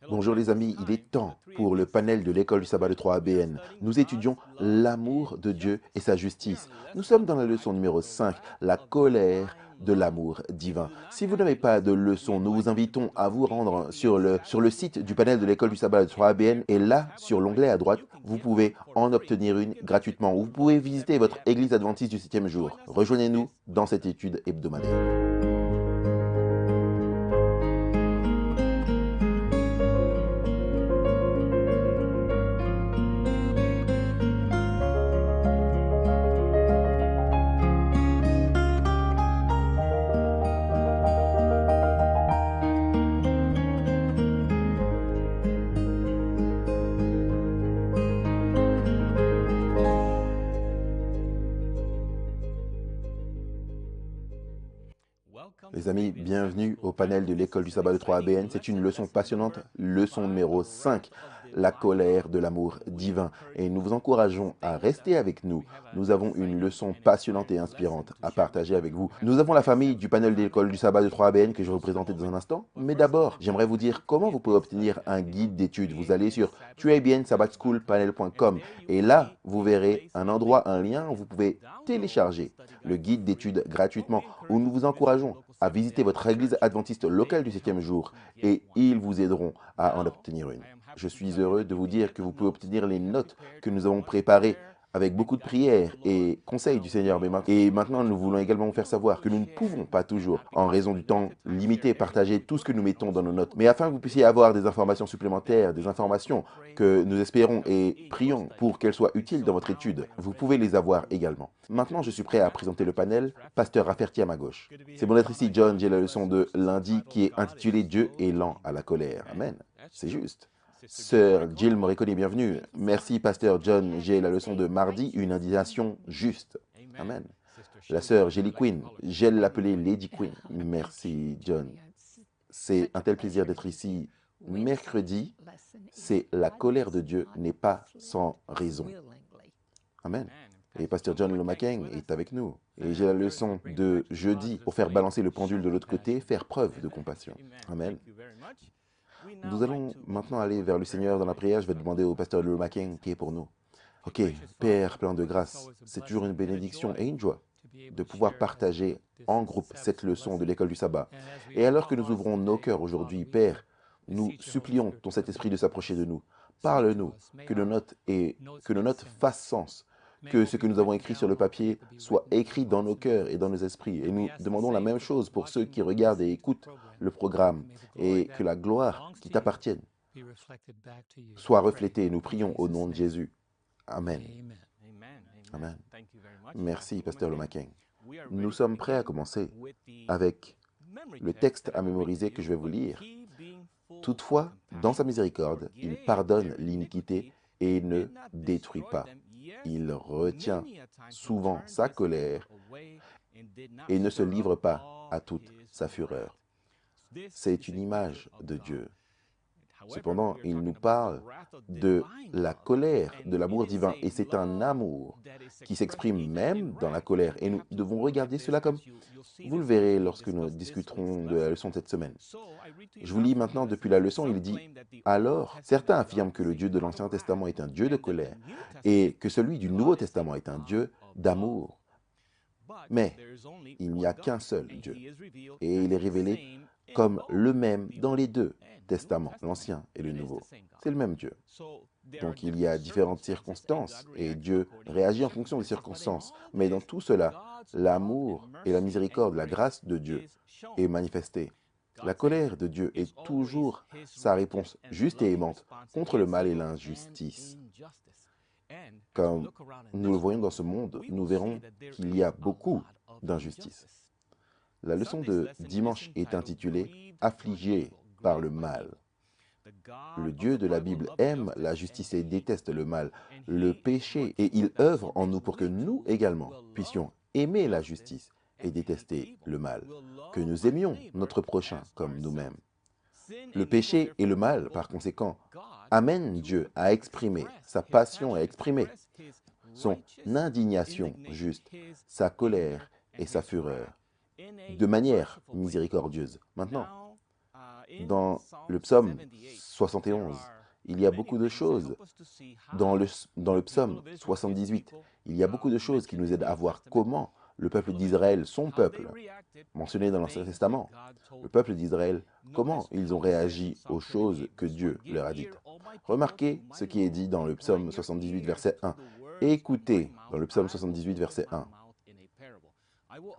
Bonjour les amis, il est temps pour le panel de l'école du sabbat de 3ABN. Nous étudions l'amour de Dieu et sa justice. Nous sommes dans la leçon numéro 5, la colère de l'amour divin. Si vous n'avez pas de leçon, nous vous invitons à vous rendre sur le site du panel de l'école du sabbat de 3ABN et là, sur l'onglet à droite, vous pouvez en obtenir une gratuitement ou vous pouvez visiter votre église adventiste du 7e jour. Rejoignez-nous dans cette étude hebdomadaire. Les amis, bienvenue au panel de l'école du sabbat de 3ABN. C'est une leçon passionnante, leçon numéro 5, la colère de l'amour divin. Et nous vous encourageons à rester avec nous. Nous avons une leçon passionnante et inspirante à partager avec vous. Nous avons la famille du panel de l'école du sabbat de 3ABN que je vais vous présenter dans un instant. Mais d'abord, j'aimerais vous dire comment vous pouvez obtenir un guide d'études. Vous allez sur 3abnsabbatschoolpanel.com et là, vous verrez un endroit, un lien où vous pouvez télécharger le guide d'études gratuitement où nous vous encourageons à visiter votre église adventiste locale du 7e jour et ils vous aideront à en obtenir une. Je suis heureux de vous dire que vous pouvez obtenir les notes que nous avons préparées avec beaucoup de prières et conseils du Seigneur. Et maintenant, nous voulons également vous faire savoir que nous ne pouvons pas toujours, en raison du temps limité, partager tout ce que nous mettons dans nos notes. Mais afin que vous puissiez avoir des informations supplémentaires, des informations que nous espérons et prions pour qu'elles soient utiles dans votre étude, vous pouvez les avoir également. Maintenant, je suis prêt à présenter le panel. Pasteur Rafferty à ma gauche. C'est bon d'être ici, John. J'ai la leçon de lundi qui est intitulée « Dieu est lent à la colère ». Amen. C'est juste. Sœur Jill Morricone, bienvenue. Merci, Pasteur John. J'ai la leçon de mardi, une indignation juste. Amen. La sœur Jelly Queen, j'aime l'appeler Lady Queen. Merci, John. C'est un tel plaisir d'être ici. Mercredi, c'est la colère de Dieu n'est pas sans raison. Amen. Et Pasteur John Lomaken est avec nous. Et j'ai la leçon de jeudi pour faire balancer le pendule de l'autre côté, faire preuve de compassion. Amen. Nous allons maintenant aller vers le Seigneur dans la prière. Je vais demander au pasteur Lomaken qui est pour nous. Ok, Père plein de grâce, c'est toujours une bénédiction et une joie de pouvoir partager en groupe cette leçon de l'école du sabbat. Et alors que nous ouvrons nos cœurs aujourd'hui, Père, nous supplions ton Saint-Esprit de s'approcher de nous. Parle-nous, que nos notes fassent sens, que ce que nous avons écrit sur le papier soit écrit dans nos cœurs et dans nos esprits. Et nous demandons la même chose pour ceux qui regardent et écoutent le programme, et que la gloire qui t'appartienne soit reflétée. Nous prions au nom de Jésus. Amen. Amen. Merci, Pasteur Lomaken. Nous sommes prêts à commencer avec le texte à mémoriser que je vais vous lire. Toutefois, dans sa miséricorde, il pardonne l'iniquité et ne détruit pas. Il retient souvent sa colère et ne se livre pas à toute sa fureur. C'est une image de Dieu. Cependant, il nous parle de la colère, de l'amour divin, et c'est un amour qui s'exprime même dans la colère. Et nous devons regarder cela comme vous le verrez lorsque nous discuterons de la leçon de cette semaine. Je vous lis maintenant depuis la leçon, il dit « Alors, certains affirment que le Dieu de l'Ancien Testament est un Dieu de colère et que celui du Nouveau Testament est un Dieu d'amour. Mais il n'y a qu'un seul Dieu, et il est révélé comme le même dans les deux testaments, l'Ancien et le Nouveau. C'est le même Dieu. Donc il y a différentes circonstances, et Dieu réagit en fonction des circonstances. Mais dans tout cela, l'amour et la miséricorde, la grâce de Dieu est manifestée. La colère de Dieu est toujours sa réponse juste et aimante contre le mal et l'injustice. Comme nous le voyons dans ce monde, nous verrons qu'il y a beaucoup d'injustice. La leçon de dimanche est intitulée « Affligé par le mal ». Le Dieu de la Bible aime la justice et déteste le mal, le péché, et il œuvre en nous pour que nous également puissions aimer la justice et détester le mal, que nous aimions notre prochain comme nous-mêmes. Le péché et le mal, par conséquent, amènent Dieu à exprimer sa passion, à exprimer son indignation juste, sa colère et sa fureur, de manière miséricordieuse. Maintenant, Dans le psaume 71, il y a beaucoup de choses. Dans le psaume 78, il y a beaucoup de choses qui nous aident à voir comment le peuple d'Israël, son peuple, mentionné dans l'Ancien Testament, le peuple d'Israël, comment ils ont réagi aux choses que Dieu leur a dites. Remarquez ce qui est dit dans le psaume 78, verset 1. Écoutez, dans le psaume 78, verset 1.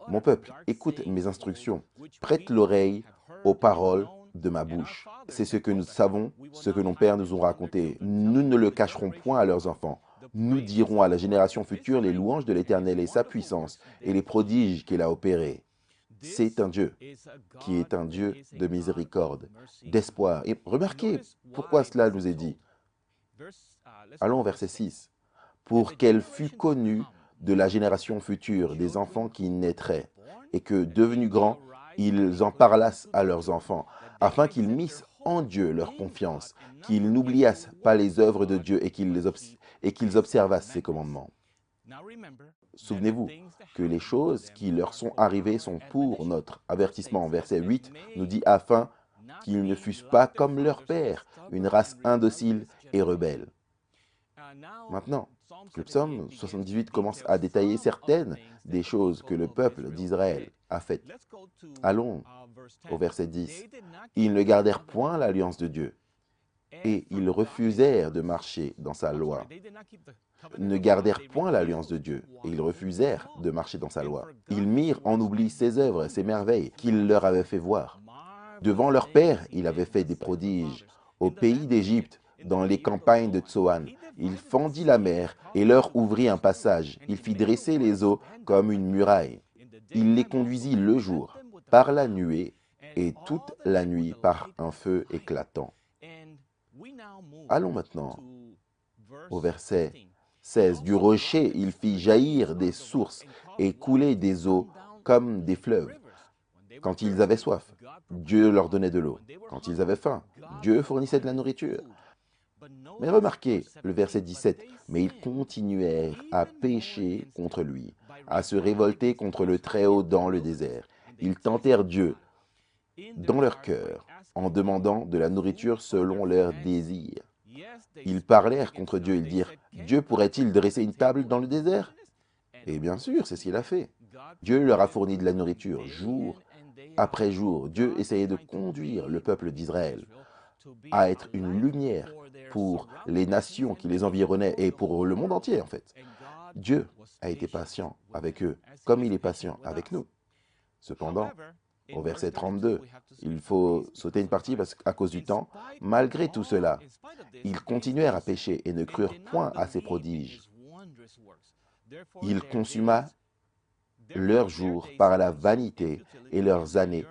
Mon peuple, écoute mes instructions, prête l'oreille aux paroles de ma bouche. C'est ce que nous savons, ce que nos pères nous ont raconté. Nous ne le cacherons point à leurs enfants. Nous dirons à la génération future les louanges de l'Éternel et sa puissance et les prodiges qu'il a opérés. C'est un Dieu qui est un Dieu de miséricorde, d'espoir. Et remarquez pourquoi cela nous est dit. Allons au verset 6. Pour qu'elle fût connue de la génération future des enfants qui naîtraient, et que, devenus grands, ils en parlassent à leurs enfants, afin qu'ils missent en Dieu leur confiance, qu'ils n'oubliassent pas les œuvres de Dieu et qu'ils observassent ses commandements. Souvenez-vous que les choses qui leur sont arrivées sont pour notre avertissement. Verset 8 nous dit « afin qu'ils ne fussent pas comme leur père, une race indocile et rebelle ». Maintenant, le psaume 78 commence à détailler certaines des choses que le peuple d'Israël a faites. Allons au verset 10. Ils ne gardèrent point l'alliance de Dieu et ils refusèrent de marcher dans sa loi. Ne gardèrent point l'alliance de Dieu et ils refusèrent de marcher dans sa loi. Ils mirent en oubli ses œuvres, ses merveilles qu'il leur avait fait voir. Devant leur père, il avait fait des prodiges. Au pays d'Égypte, dans les campagnes de Tsoan, il fendit la mer et leur ouvrit un passage. Il fit dresser les eaux comme une muraille. Il les conduisit le jour par la nuée et toute la nuit par un feu éclatant. Allons maintenant au verset 16. Du rocher, il fit jaillir des sources et couler des eaux comme des fleuves. Quand ils avaient soif, Dieu leur donnait de l'eau. Quand ils avaient faim, Dieu fournissait de la nourriture. Mais remarquez le verset 17. Mais ils continuèrent à pécher contre lui, à se révolter contre le Très-Haut dans le désert. Ils tentèrent Dieu dans leur cœur en demandant de la nourriture selon leurs désirs. Ils parlèrent contre Dieu, ils dirent « Dieu pourrait-il dresser une table dans le désert ?» Et bien sûr, c'est ce qu'il a fait. Dieu leur a fourni de la nourriture jour après jour. Dieu essayait de conduire le peuple d'Israël à être une lumière pour les nations qui les environnaient et pour le monde entier en fait. Dieu a été patient avec eux, comme il est patient avec nous. Cependant, au verset 32, il faut sauter une partie à cause du temps. Malgré tout cela, ils continuèrent à pécher et ne crurent point à ses prodiges. Il consuma leurs jours par la vanité et leurs années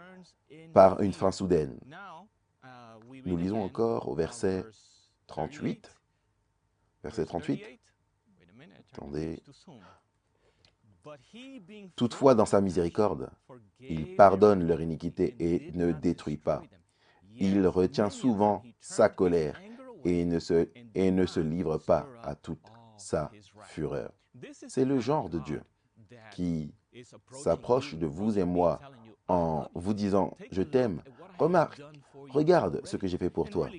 par une fin soudaine. Nous lisons encore au verset 38. Verset 38. Attendez. Toutefois, dans sa miséricorde, il pardonne leur iniquité et ne détruit pas. Il retient souvent sa colère et ne se livre pas à toute sa fureur. C'est le genre de Dieu qui s'approche de vous et moi en vous disant « Je t'aime, regarde ce que j'ai fait pour toi. »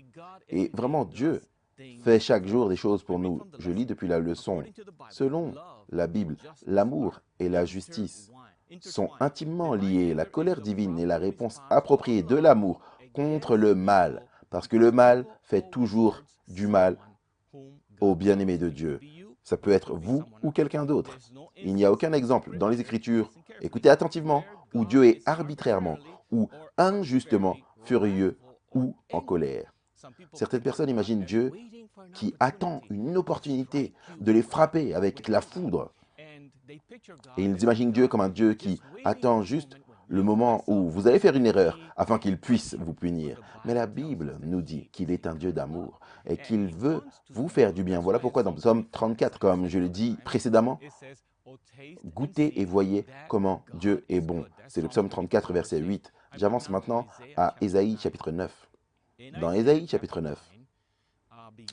Et vraiment, Dieu fait chaque jour des choses pour nous. Je lis depuis la leçon. Selon la Bible, l'amour et la justice sont intimement liés. La colère divine est la réponse appropriée de l'amour contre le mal, parce que le mal fait toujours du mal au bien-aimé de Dieu. Ça peut être vous ou quelqu'un d'autre. Il n'y a aucun exemple dans les Écritures, écoutez attentivement, où Dieu est arbitrairement ou injustement furieux ou en colère. Certaines personnes imaginent Dieu qui attend une opportunité de les frapper avec la foudre. Et ils imaginent Dieu comme un Dieu qui attend juste le moment où vous allez faire une erreur afin qu'il puisse vous punir. Mais la Bible nous dit qu'il est un Dieu d'amour et qu'il veut vous faire du bien. Voilà pourquoi dans Psaume 34, comme je l'ai dit précédemment, goûtez et voyez comment Dieu est bon. C'est le Psaume 34, verset 8. J'avance maintenant à Ésaïe chapitre 9. Dans Ésaïe chapitre 9,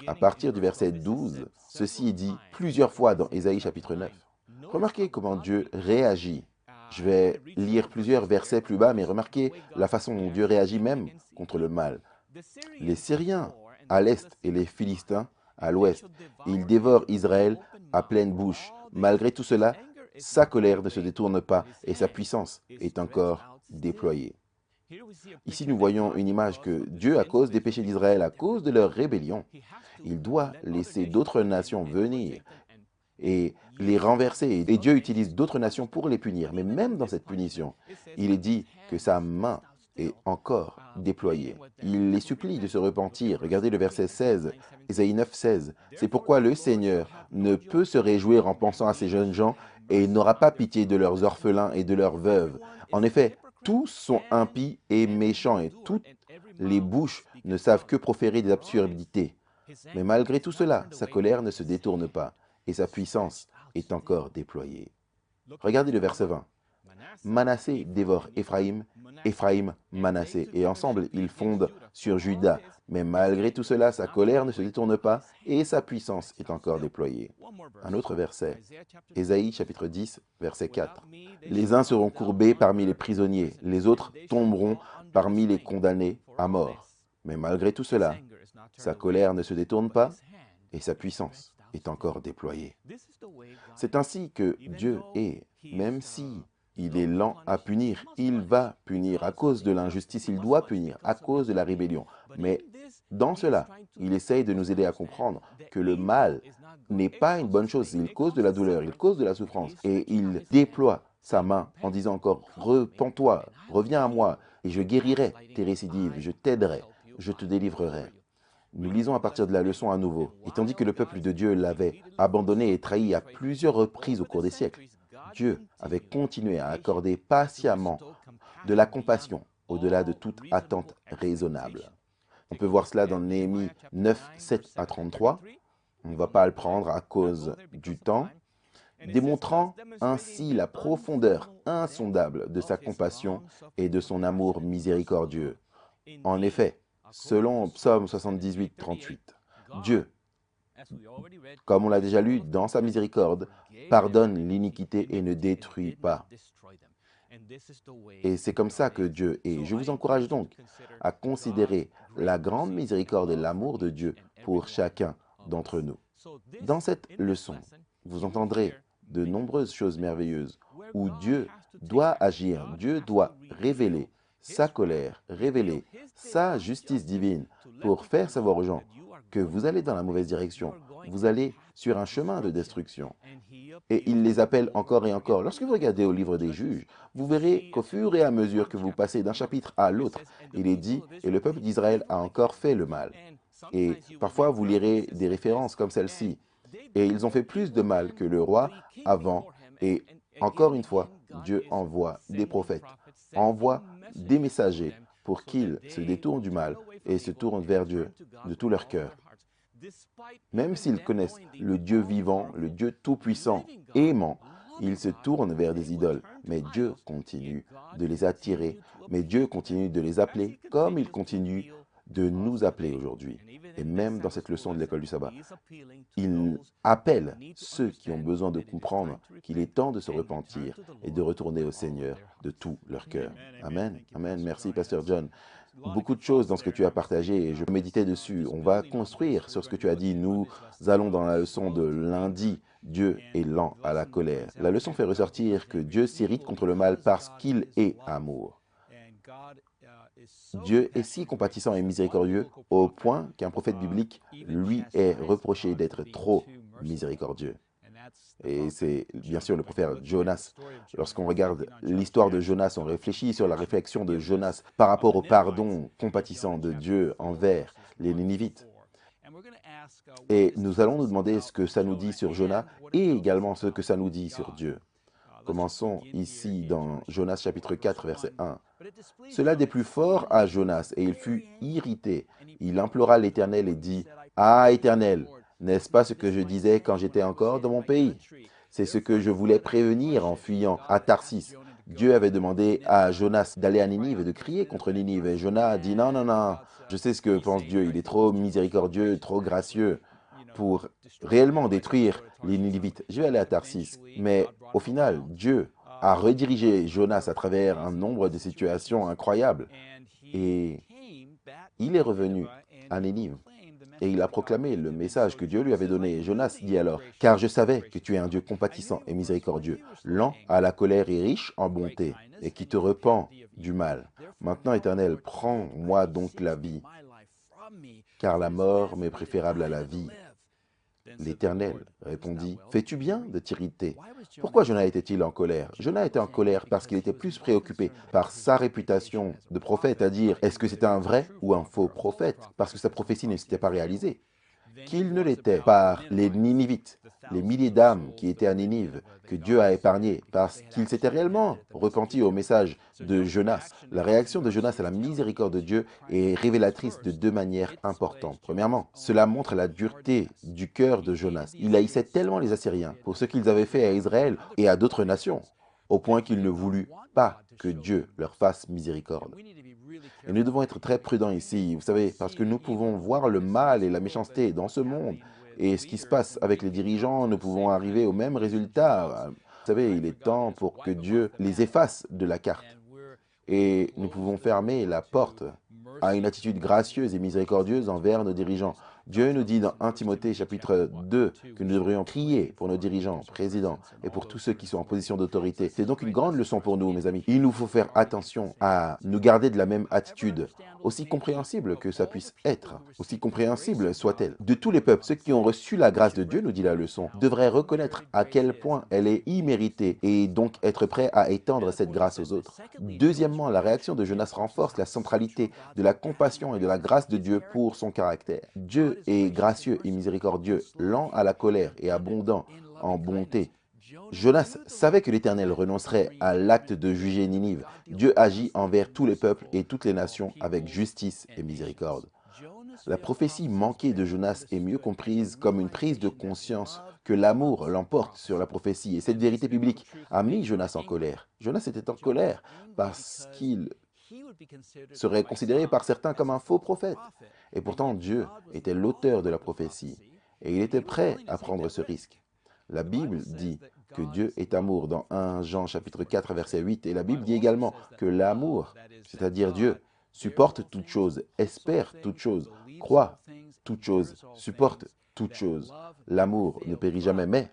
à partir du verset 12, ceci est dit plusieurs fois dans Ésaïe chapitre 9. Remarquez comment Dieu réagit Je vais lire plusieurs versets plus bas, mais remarquez la façon dont Dieu réagit même contre le mal. Les Syriens à l'est et les Philistins à l'ouest, ils dévorent Israël à pleine bouche. Malgré tout cela, sa colère ne se détourne pas et sa puissance est encore déployée. Ici, nous voyons une image que Dieu, à cause des péchés d'Israël, à cause de leur rébellion, il doit laisser d'autres nations venir et les renverser. Et Dieu utilise d'autres nations pour les punir. Mais même dans cette punition, il est dit que sa main est encore déployée. Il les supplie de se repentir. Regardez le verset 16, Ésaïe 9, 16. C'est pourquoi le Seigneur ne peut se réjouir en pensant à ces jeunes gens et n'aura pas pitié de leurs orphelins et de leurs veuves. En effet, tous sont impies et méchants et toutes les bouches ne savent que proférer des absurdités. Mais malgré tout cela, sa colère ne se détourne pas et sa puissance est encore déployée. Regardez le verset 20. Manassé dévore Éphraïm, Éphraïm Manassé, et ensemble ils fondent sur Juda. Mais malgré tout cela, sa colère ne se détourne pas et sa puissance est encore déployée. Un autre verset, Ésaïe chapitre 10, verset 4. Les uns seront courbés parmi les prisonniers, les autres tomberont parmi les condamnés à mort. Mais malgré tout cela, sa colère ne se détourne pas et sa puissance est encore déployée. C'est ainsi que Dieu est, même si il est lent à punir, il va punir à cause de l'injustice, il doit punir à cause de la rébellion. Mais dans cela, il essaye de nous aider à comprendre que le mal n'est pas une bonne chose, il cause de la douleur, il cause de la souffrance et il déploie sa main en disant encore « Repens-toi, reviens à moi et je guérirai tes récidives, je t'aiderai, je te délivrerai ». Nous lisons à partir de la leçon à nouveau. Et tandis que le peuple de Dieu l'avait abandonné et trahi à plusieurs reprises au cours des siècles, Dieu avait continué à accorder patiemment de la compassion au-delà de toute attente raisonnable. On peut voir cela dans Néhémie 9, 7 à 33. On ne va pas le prendre à cause du temps, démontrant ainsi la profondeur insondable de sa compassion et de son amour miséricordieux. En effet, selon Psaume 78, 38, Dieu, comme on l'a déjà lu, dans sa miséricorde, pardonne l'iniquité et ne détruit pas. Et c'est comme ça que Dieu est. Je vous encourage donc à considérer la grande miséricorde et l'amour de Dieu pour chacun d'entre nous. Dans cette leçon, vous entendrez de nombreuses choses merveilleuses où Dieu doit agir, Dieu doit révéler sa colère, révéler sa justice divine pour faire savoir aux gens que vous allez dans la mauvaise direction, vous allez sur un chemin de destruction. Et il les appelle encore et encore. Lorsque vous regardez au livre des juges, vous verrez qu'au fur et à mesure que vous passez d'un chapitre à l'autre, il est dit « Et le peuple d'Israël a encore fait le mal ». Et parfois, vous lirez des références comme celle-ci. Et ils ont fait plus de mal que le roi avant. Et encore une fois, Dieu envoie des prophètes, envoie des messagers pour qu'ils se détournent du mal et se tournent vers Dieu de tout leur cœur. Même s'ils connaissent le Dieu vivant, le Dieu tout-puissant, aimant, ils se tournent vers des idoles. Mais Dieu continue de les attirer, mais Dieu continue de les appeler comme il continue de nous appeler aujourd'hui. Et même dans cette leçon de l'école du sabbat, il appelle ceux qui ont besoin de comprendre qu'il est temps de se repentir et de retourner au Seigneur de tout leur cœur. Amen. Amen. Merci, Pasteur John. Beaucoup de choses dans ce que tu as partagé et je méditais dessus. On va construire sur ce que tu as dit. Nous allons dans la leçon de lundi. Dieu est lent à la colère. La leçon fait ressortir que Dieu s'irrite contre le mal parce qu'il est amour. Dieu est si compatissant et miséricordieux au point qu'un prophète biblique lui est reproché d'être trop miséricordieux. Et c'est bien sûr le prophète Jonas. Lorsqu'on regarde l'histoire de Jonas, on réfléchit sur la réflexion de Jonas par rapport au pardon compatissant de Dieu envers les Ninivites. Et nous allons nous demander ce que ça nous dit sur Jonas et également ce que ça nous dit sur Dieu. Commençons ici dans Jonas chapitre 4, verset 1. « Cela déplut fort à Jonas, et il fut irrité. Il implora l'Éternel et dit, « Ah, Éternel, n'est-ce pas ce que je disais quand j'étais encore dans mon pays? C'est ce que je voulais prévenir en fuyant à Tarsis. Dieu avait demandé à Jonas d'aller à Ninive et de crier contre Ninive. Et Jonas a dit, non, non, non, je sais ce que pense Dieu. Il est trop miséricordieux, trop gracieux pour réellement détruire les Ninivites. Je vais aller à Tarsis. Mais au final, Dieu a redirigé Jonas à travers un nombre de situations incroyables. Et il est revenu à Nénive et il a proclamé le message que Dieu lui avait donné. Jonas dit alors, « Car je savais que tu es un Dieu compatissant et miséricordieux, lent à la colère et riche en bonté, et qui te repent du mal. Maintenant, Éternel, prends-moi donc la vie, car la mort m'est préférable à la vie. » L'Éternel répondit, « Fais-tu bien de t'irriter? Pourquoi Jonas était-il en colère? Jonas était en colère parce qu'il était plus préoccupé par sa réputation de prophète, à dire, est-ce que c'était un vrai ou un faux prophète? Parce que sa prophétie ne s'était pas réalisée. Qu'il ne l'était par les Ninivites, les milliers d'âmes qui étaient à Ninive, que Dieu a épargnées, parce qu'ils s'étaient réellement repentis au message de Jonas. La réaction de Jonas à la miséricorde de Dieu est révélatrice de deux manières importantes. Premièrement, cela montre la dureté du cœur de Jonas. Il haïssait tellement les Assyriens pour ce qu'ils avaient fait à Israël et à d'autres nations, au point qu'il ne voulut pas que Dieu leur fasse miséricorde. Et nous devons être très prudents ici, vous savez, parce que nous pouvons voir le mal et la méchanceté dans ce monde. Et ce qui se passe avec les dirigeants, nous pouvons arriver au même résultat. Vous savez, il est temps pour que Dieu les efface de la carte. Et nous pouvons fermer la porte à une attitude gracieuse et miséricordieuse envers nos dirigeants. Dieu nous dit dans 1 Timothée chapitre 2 que nous devrions prier pour nos dirigeants, présidents et pour tous ceux qui sont en position d'autorité. C'est donc une grande leçon pour nous, mes amis. Il nous faut faire attention à nous garder de la même attitude, aussi compréhensible que ça puisse être, aussi compréhensible soit-elle. De tous les peuples, ceux qui ont reçu la grâce de Dieu, nous dit la leçon, devraient reconnaître à quel point elle est imméritée et donc être prêts à étendre cette grâce aux autres. Deuxièmement, la réaction de Jonas renforce la centralité de la compassion et de la grâce de Dieu pour son caractère. Dieu est gracieux et miséricordieux, lent à la colère et abondant en bonté. Jonas savait que l'Éternel renoncerait à l'acte de juger Ninive. Dieu agit envers tous les peuples et toutes les nations avec justice et miséricorde. La prophétie manquée de Jonas est mieux comprise comme une prise de conscience que l'amour l'emporte sur la prophétie. Et cette vérité biblique a mis Jonas en colère. Jonas était en colère parce qu'il serait considéré par certains comme un faux prophète. Et pourtant, Dieu était l'auteur de la prophétie et il était prêt à prendre ce risque. La Bible dit que Dieu est amour dans 1 Jean chapitre 4 verset 8 et la Bible dit également que l'amour, c'est-à-dire Dieu, supporte toute chose, espère toute chose, croit toute chose, supporte toute chose. L'amour ne périt jamais, mais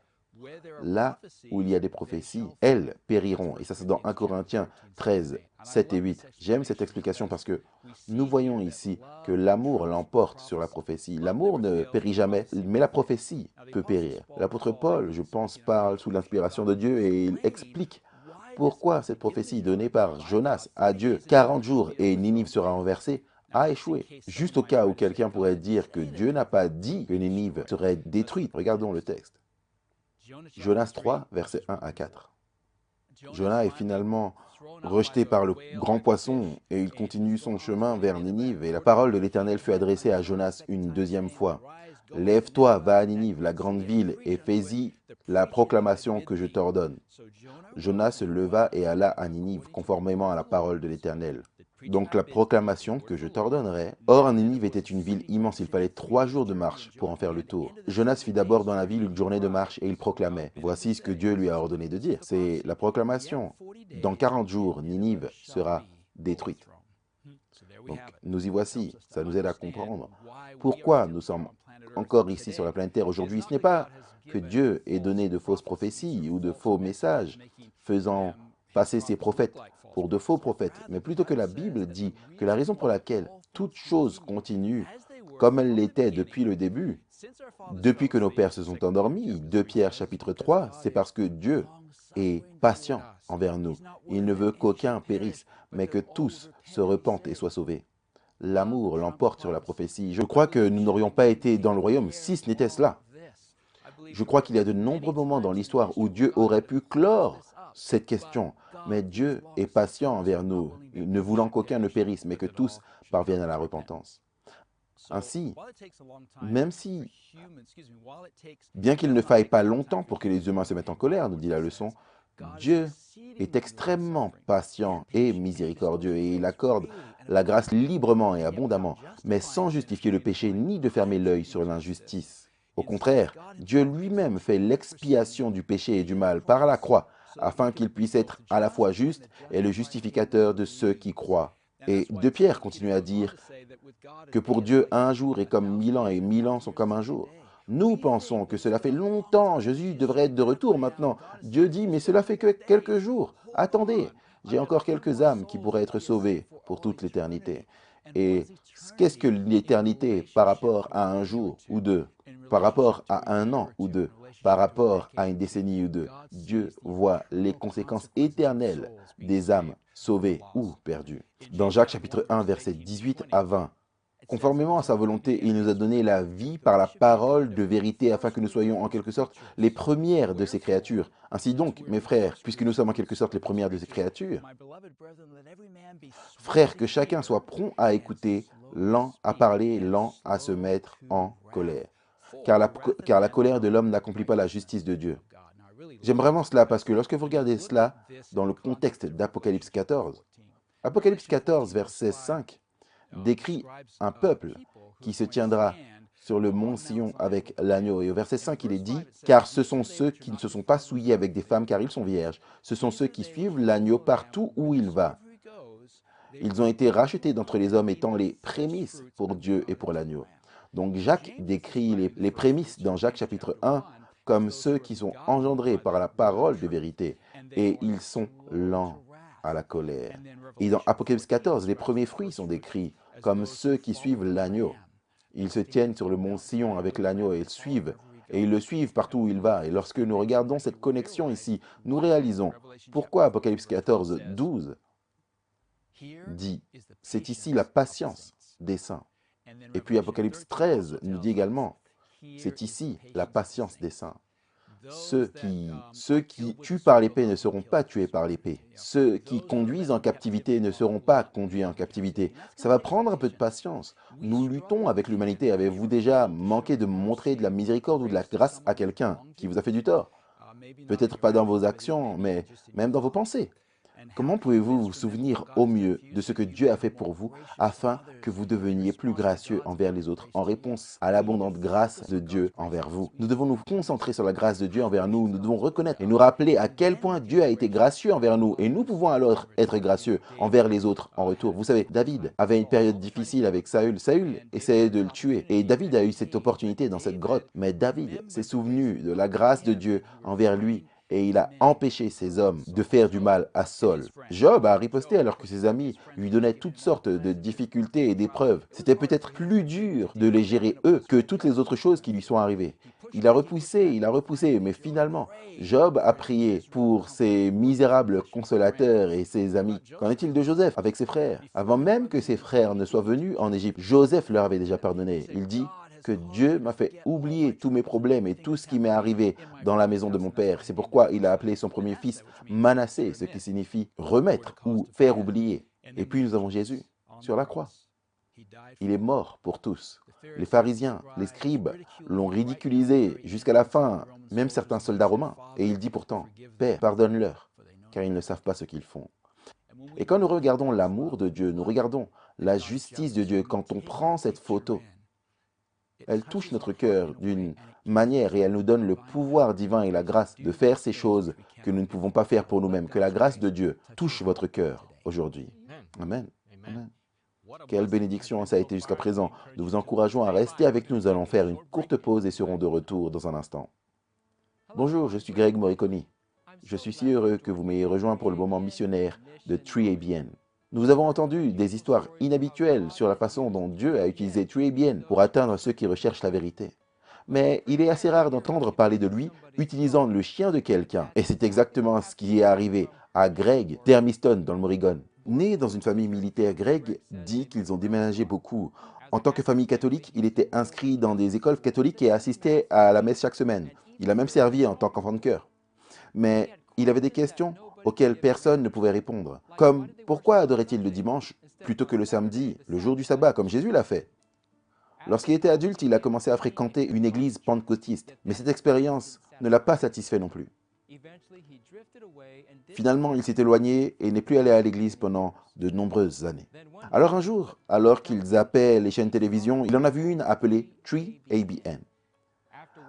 là où il y a des prophéties, elles périront. Et ça, c'est dans 1 Corinthiens 13, 7 et 8. J'aime cette explication parce que nous voyons ici que l'amour l'emporte sur la prophétie. L'amour ne périt jamais, mais la prophétie peut périr. L'apôtre Paul, je pense, parle sous l'inspiration de Dieu et il explique pourquoi cette prophétie donnée par Jonas à Dieu, 40 jours et Ninive sera renversée, a échoué. Juste au cas où quelqu'un pourrait dire que Dieu n'a pas dit que Ninive serait détruite. Regardons le texte. Jonas 3, versets 1 à 4. Jonas est finalement rejeté par le grand poisson et il continue son chemin vers Ninive. Et la parole de l'Éternel fut adressée à Jonas une deuxième fois. « Lève-toi, va à Ninive, la grande ville, et fais-y la proclamation que je t'ordonne. » Jonas se leva et alla à Ninive, conformément à la parole de l'Éternel. Donc la proclamation que je t'ordonnerai. Or, Ninive était une ville immense, il fallait 3 jours de marche pour en faire le tour. Jonas fit d'abord dans la ville une journée de marche et il proclamait. Voici ce que Dieu lui a ordonné de dire. C'est la proclamation. Dans 40 jours, Ninive sera détruite. Donc nous y voici, ça nous aide à comprendre pourquoi nous sommes encore ici sur la planète Terre aujourd'hui. Ce n'est pas que Dieu ait donné de fausses prophéties ou de faux messages, faisant passer ses prophètes pour de faux prophètes, mais plutôt que la Bible dit que la raison pour laquelle toute chose continue comme elle l'était depuis le début, depuis que nos pères se sont endormis, 2 Pierre chapitre 3, c'est parce que Dieu est patient envers nous. Il ne veut qu'aucun périsse, mais que tous se repentent et soient sauvés. L'amour l'emporte sur la prophétie. Je crois que nous n'aurions pas été dans le royaume si ce n'était cela. Je crois qu'il y a de nombreux moments dans l'histoire où Dieu aurait pu clore cette question. Mais Dieu est patient envers nous, ne voulant qu'aucun ne périsse, mais que tous parviennent à la repentance. Ainsi, bien qu'il ne faille pas longtemps pour que les humains se mettent en colère, nous dit la leçon, Dieu est extrêmement patient et miséricordieux et il accorde la grâce librement et abondamment, mais sans justifier le péché ni de fermer l'œil sur l'injustice. Au contraire, Dieu lui-même fait l'expiation du péché et du mal par la croix, afin qu'il puisse être à la fois juste et le justificateur de ceux qui croient. Et 2 Pierre continue à dire que pour Dieu, un jour est comme 1000 ans et 1000 ans sont comme un jour. Nous pensons que cela fait longtemps, Jésus devrait être de retour maintenant. Dieu dit, mais cela fait que quelques jours. Attendez, j'ai encore quelques âmes qui pourraient être sauvées pour toute l'éternité. Et qu'est-ce que l'éternité par rapport à un jour ou deux, par rapport à un an ou deux, par rapport à une décennie ou deux? Dieu voit les conséquences éternelles des âmes sauvées ou perdues. Dans Jacques chapitre 1, versets 18 à 20, conformément à sa volonté, il nous a donné la vie par la parole de vérité afin que nous soyons en quelque sorte les premières de ses créatures. Ainsi donc, mes frères, puisque nous sommes en quelque sorte les premières de ses créatures, frères, que chacun soit prompt à écouter, lent à parler, lent à se mettre en colère. Car la colère de l'homme n'accomplit pas la justice de Dieu. J'aime vraiment cela parce que lorsque vous regardez cela dans le contexte d'Apocalypse 14, Apocalypse 14, verset 5, décrit un peuple qui se tiendra sur le mont Sion avec l'agneau. Et au verset 5, il est dit, « Car ce sont ceux qui ne se sont pas souillés avec des femmes, car ils sont vierges. Ce sont ceux qui suivent l'agneau partout où il va. Ils ont été rachetés d'entre les hommes étant les prémices pour Dieu et pour l'agneau. » Donc Jacques décrit les prémices dans Jacques chapitre 1 comme ceux qui sont engendrés par la parole de vérité, et ils sont lents à la colère. Et dans Apocalypse 14, les premiers fruits sont décrits comme ceux qui suivent l'agneau. Ils se tiennent sur le mont Sion avec l'agneau et ils le suivent partout où il va. Et lorsque nous regardons cette connexion ici, nous réalisons pourquoi Apocalypse 14, 12 dit, c'est ici la patience des saints. Et puis Apocalypse 13 nous dit également, c'est ici la patience des saints. Ceux qui tuent par l'épée ne seront pas tués par l'épée. Ceux qui conduisent en captivité ne seront pas conduits en captivité. Ça va prendre un peu de patience. Nous luttons avec l'humanité. Avez-vous déjà manqué de montrer de la miséricorde ou de la grâce à quelqu'un qui vous a fait du tort? Peut-être pas dans vos actions, mais même dans vos pensées. Comment pouvez-vous vous souvenir au mieux de ce que Dieu a fait pour vous afin que vous deveniez plus gracieux envers les autres en réponse à l'abondante grâce de Dieu envers vous? Nous devons nous concentrer sur la grâce de Dieu envers nous. Nous devons reconnaître et nous rappeler à quel point Dieu a été gracieux envers nous et nous pouvons alors être gracieux envers les autres en retour. Vous savez, David avait une période difficile avec Saül. Saül essayait de le tuer et David a eu cette opportunité dans cette grotte. Mais David s'est souvenu de la grâce de Dieu envers lui et il a empêché ces hommes de faire du mal à Saul. Job a riposté alors que ses amis lui donnaient toutes sortes de difficultés et d'épreuves. C'était peut-être plus dur de les gérer eux que toutes les autres choses qui lui sont arrivées. Il a repoussé, mais finalement, Job a prié pour ses misérables consolateurs et ses amis. Qu'en est-il de Joseph avec ses frères? Avant même que ses frères ne soient venus en Égypte, Joseph leur avait déjà pardonné. Il dit que Dieu m'a fait oublier tous mes problèmes et tout ce qui m'est arrivé dans la maison de mon père. C'est pourquoi il a appelé son premier fils Manassé, ce qui signifie remettre ou faire oublier. Et puis nous avons Jésus sur la croix. Il est mort pour tous. Les pharisiens, les scribes l'ont ridiculisé jusqu'à la fin, même certains soldats romains. Et il dit pourtant, « Père, pardonne-leur, car ils ne savent pas ce qu'ils font. » Et quand nous regardons l'amour de Dieu, nous regardons la justice de Dieu, quand on prend cette photo, elle touche notre cœur d'une manière et elle nous donne le pouvoir divin et la grâce de faire ces choses que nous ne pouvons pas faire pour nous-mêmes. Que la grâce de Dieu touche votre cœur aujourd'hui. Amen. Amen. Quelle bénédiction ça a été jusqu'à présent. Nous vous encourageons à rester avec nous. Nous allons faire une courte pause et serons de retour dans un instant. Bonjour, je suis Greg Morricone. Je suis si heureux que vous m'ayez rejoint pour le moment missionnaire de 3ABN. Nous avons entendu des histoires inhabituelles sur la façon dont Dieu a utilisé 3ABN pour atteindre ceux qui recherchent la vérité. Mais il est assez rare d'entendre parler de lui utilisant le chien de quelqu'un. Et c'est exactement ce qui est arrivé à Greg Termiston dans le Morrigan. Né dans une famille militaire, Greg dit qu'ils ont déménagé beaucoup. En tant que famille catholique, il était inscrit dans des écoles catholiques et assistait à la messe chaque semaine. Il a même servi en tant qu'enfant de chœur. Mais il avait des questions auxquelles personne ne pouvait répondre. Comme, pourquoi adorait-il le dimanche plutôt que le samedi, le jour du sabbat, comme Jésus l'a fait? Lorsqu'il était adulte, il a commencé à fréquenter une église pentecôtiste, mais cette expérience ne l'a pas satisfait non plus. Finalement, il s'est éloigné et n'est plus allé à l'église pendant de nombreuses années. Alors un jour, alors qu'il zappait les chaînes télévision, il en a vu une appelée 3ABN.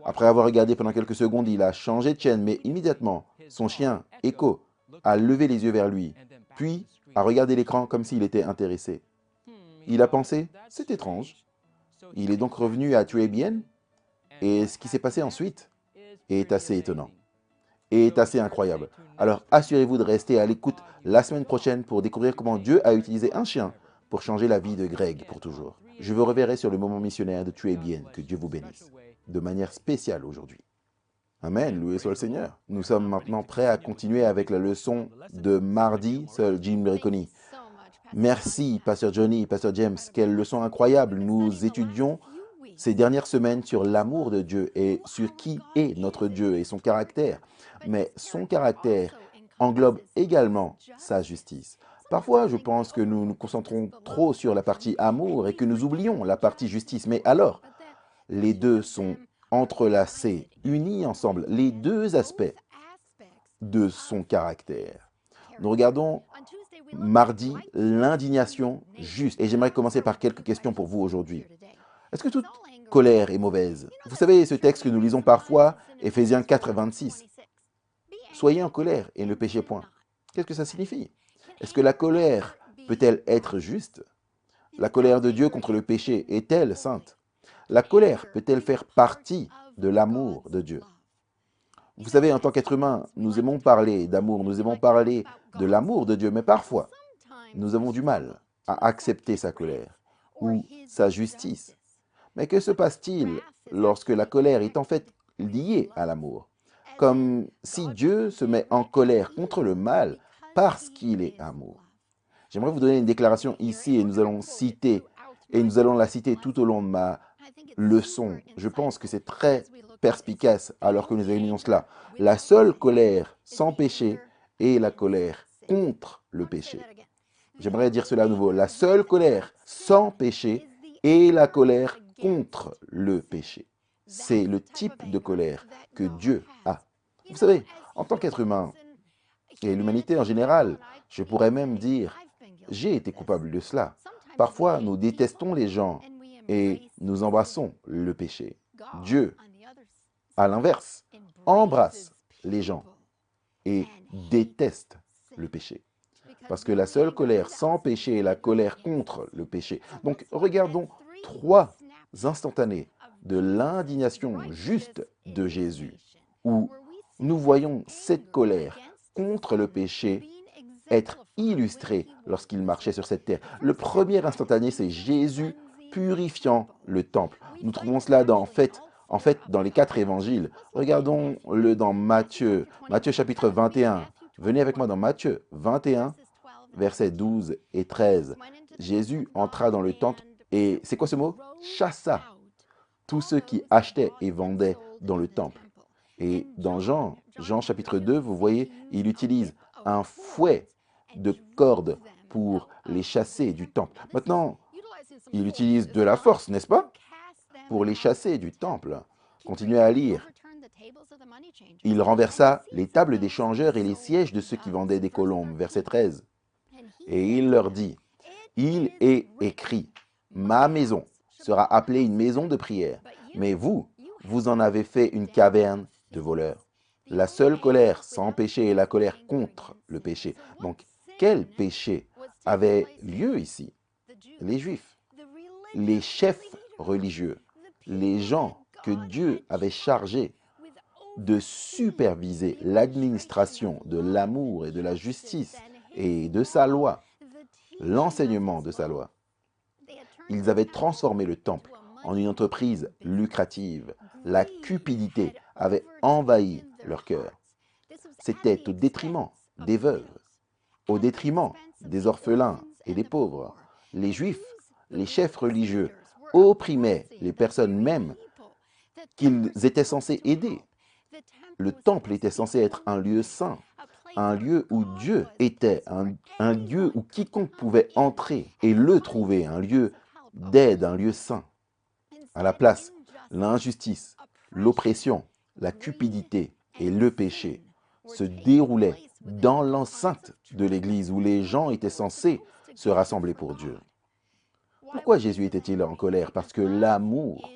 Après avoir regardé pendant quelques secondes, il a changé de chaîne, mais immédiatement, son chien, Echo, a levé les yeux vers lui, puis a regardé l'écran comme s'il était intéressé. Il a pensé, c'est étrange. Il est donc revenu à Tuebien, et ce qui s'est passé ensuite est assez étonnant, et est assez incroyable. Alors assurez-vous de rester à l'écoute la semaine prochaine pour découvrir comment Dieu a utilisé un chien pour changer la vie de Greg pour toujours. Je vous reverrai sur le moment missionnaire de Tuebien. Que Dieu vous bénisse de manière spéciale aujourd'hui. Amen, loué soit le Seigneur. Nous sommes maintenant prêts à continuer avec la leçon de mardi, seul Jim Reconi. Merci, Pasteur Johnny, Pasteur James. Quelle leçon incroyable. Nous étudions ces dernières semaines sur l'amour de Dieu et sur qui est notre Dieu et son caractère. Mais son caractère englobe également sa justice. Parfois, je pense que nous nous concentrons trop sur la partie amour et que nous oublions la partie justice. Mais alors, les deux sont entrelacés, unis ensemble, les deux aspects de son caractère. Nous regardons mardi l'indignation juste. Et j'aimerais commencer par quelques questions pour vous aujourd'hui. Est-ce que toute colère est mauvaise? Vous savez, ce texte que nous lisons parfois, Éphésiens 4, 26. Soyez en colère et ne péchez point. Qu'est-ce que ça signifie? Est-ce que la colère peut-elle être juste? La colère de Dieu contre le péché est-elle sainte? La colère peut-elle faire partie de l'amour de Dieu? Vous savez, en tant qu'être humain, nous aimons parler d'amour, nous aimons parler de l'amour de Dieu, mais parfois, nous avons du mal à accepter sa colère ou sa justice. Mais que se passe-t-il lorsque la colère est en fait liée à l'amour? Comme si Dieu se met en colère contre le mal parce qu'il est amour. J'aimerais vous donner une déclaration ici et nous allons la citer tout au long de ma leçon. Je pense que c'est très perspicace alors que nous examinons cela. La seule colère sans péché est la colère contre le péché. J'aimerais dire cela à nouveau. La seule colère sans péché est la colère contre le péché. C'est le type de colère que Dieu a. Vous savez, en tant qu'être humain, et l'humanité en général, je pourrais même dire, j'ai été coupable de cela. Parfois, nous détestons les gens et nous embrassons le péché. Dieu, à l'inverse, embrasse les gens et déteste le péché. Parce que la seule colère sans péché est la colère contre le péché. Donc, regardons 3 instantanés de l'indignation juste de Jésus, où nous voyons cette colère contre le péché être illustrée lorsqu'il marchait sur cette terre. Le premier instantané, c'est Jésus purifiant le temple. Nous trouvons cela en fait, dans les 4 évangiles. Regardons-le dans Matthieu, Matthieu chapitre 21. Venez avec moi dans Matthieu 21, versets 12 et 13. Jésus entra dans le temple et, c'est quoi ce mot? Chassa tous ceux qui achetaient et vendaient dans le temple. Et dans Jean chapitre 2, vous voyez, il utilise un fouet de cordes pour les chasser du temple. Maintenant, il utilise de la force, n'est-ce pas? Pour les chasser du temple. Continuez à lire. Il renversa les tables des changeurs et les sièges de ceux qui vendaient des colombes. Verset 13. Et il leur dit, il est écrit, ma maison sera appelée une maison de prière, mais vous, vous en avez fait une caverne de voleurs. La seule colère sans péché est la colère contre le péché. Donc, quel péché avait lieu ici? Les Juifs, les chefs religieux, les gens que Dieu avait chargés de superviser l'administration de l'amour et de la justice et de sa loi, l'enseignement de sa loi. Ils avaient transformé le temple en une entreprise lucrative. La cupidité avait envahi leur cœur. C'était au détriment des veuves, au détriment des orphelins et des pauvres. Les Juifs, les chefs religieux, opprimaient les personnes même qu'ils étaient censés aider. Le temple était censé être un lieu saint, un lieu où Dieu était, un lieu où quiconque pouvait entrer et le trouver, un lieu d'aide, un lieu saint. À la place, l'injustice, l'oppression, la cupidité et le péché se déroulaient dans l'enceinte de l'Église où les gens étaient censés se rassembler pour Dieu. Pourquoi Jésus était-il en colère? Parce que l'amour,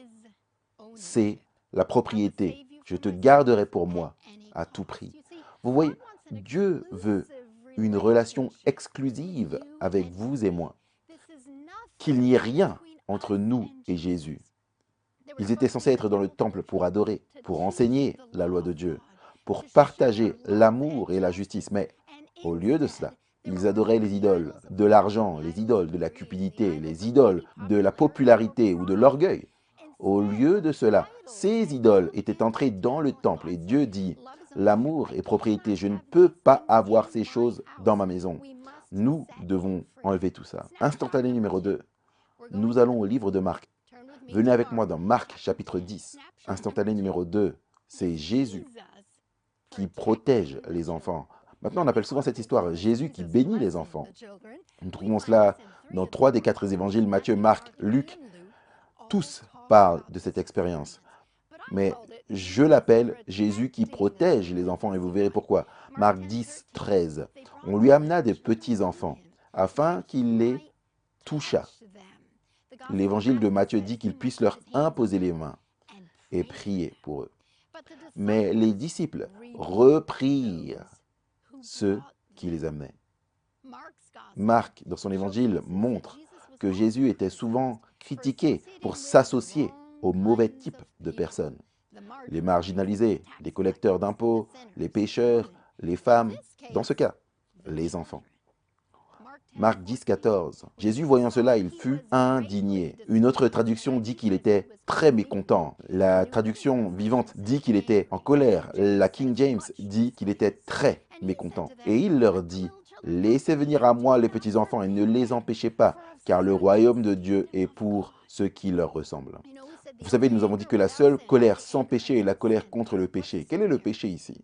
c'est la propriété. Je te garderai pour moi à tout prix. Vous voyez, Dieu veut une relation exclusive avec vous et moi. Qu'il n'y ait rien entre nous et Jésus. Ils étaient censés être dans le temple pour adorer, pour enseigner la loi de Dieu, pour partager l'amour et la justice. Mais au lieu de cela, ils adoraient les idoles de l'argent, les idoles de la cupidité, les idoles de la popularité ou de l'orgueil. Au lieu de cela, ces idoles étaient entrées dans le temple et Dieu dit, « L'amour est propriété, je ne peux pas avoir ces choses dans ma maison. » Nous devons enlever tout ça. Instantané numéro 2, nous allons au livre de Marc. Venez avec moi dans Marc chapitre 10. Instantané numéro 2, c'est Jésus qui protège les enfants. Maintenant, on appelle souvent cette histoire Jésus qui bénit les enfants. Nous trouvons cela dans 3 des 4 évangiles, Matthieu, Marc, Luc. Tous parlent de cette expérience. Mais je l'appelle Jésus qui protège les enfants et vous verrez pourquoi. Marc 10, 13. On lui amena des petits-enfants afin qu'il les touchât. L'évangile de Matthieu dit qu'il puisse leur imposer les mains et prier pour eux. Mais les disciples reprirent ceux qui les amenaient. Marc, dans son évangile, montre que Jésus était souvent critiqué pour s'associer au mauvais type de personnes. Les marginalisés, les collecteurs d'impôts, les pécheurs, les femmes, dans ce cas, les enfants. Marc 10, 14. Jésus, voyant cela, il fut indigné. Une autre traduction dit qu'il était très mécontent. La traduction vivante dit qu'il était en colère. La King James dit qu'il était très mécontent. Et il leur dit, « Laissez venir à moi les petits-enfants et ne les empêchez pas, car le royaume de Dieu est pour ceux qui leur ressemblent. » Vous savez, nous avons dit que la seule colère sans péché est la colère contre le péché. Quel est le péché ici?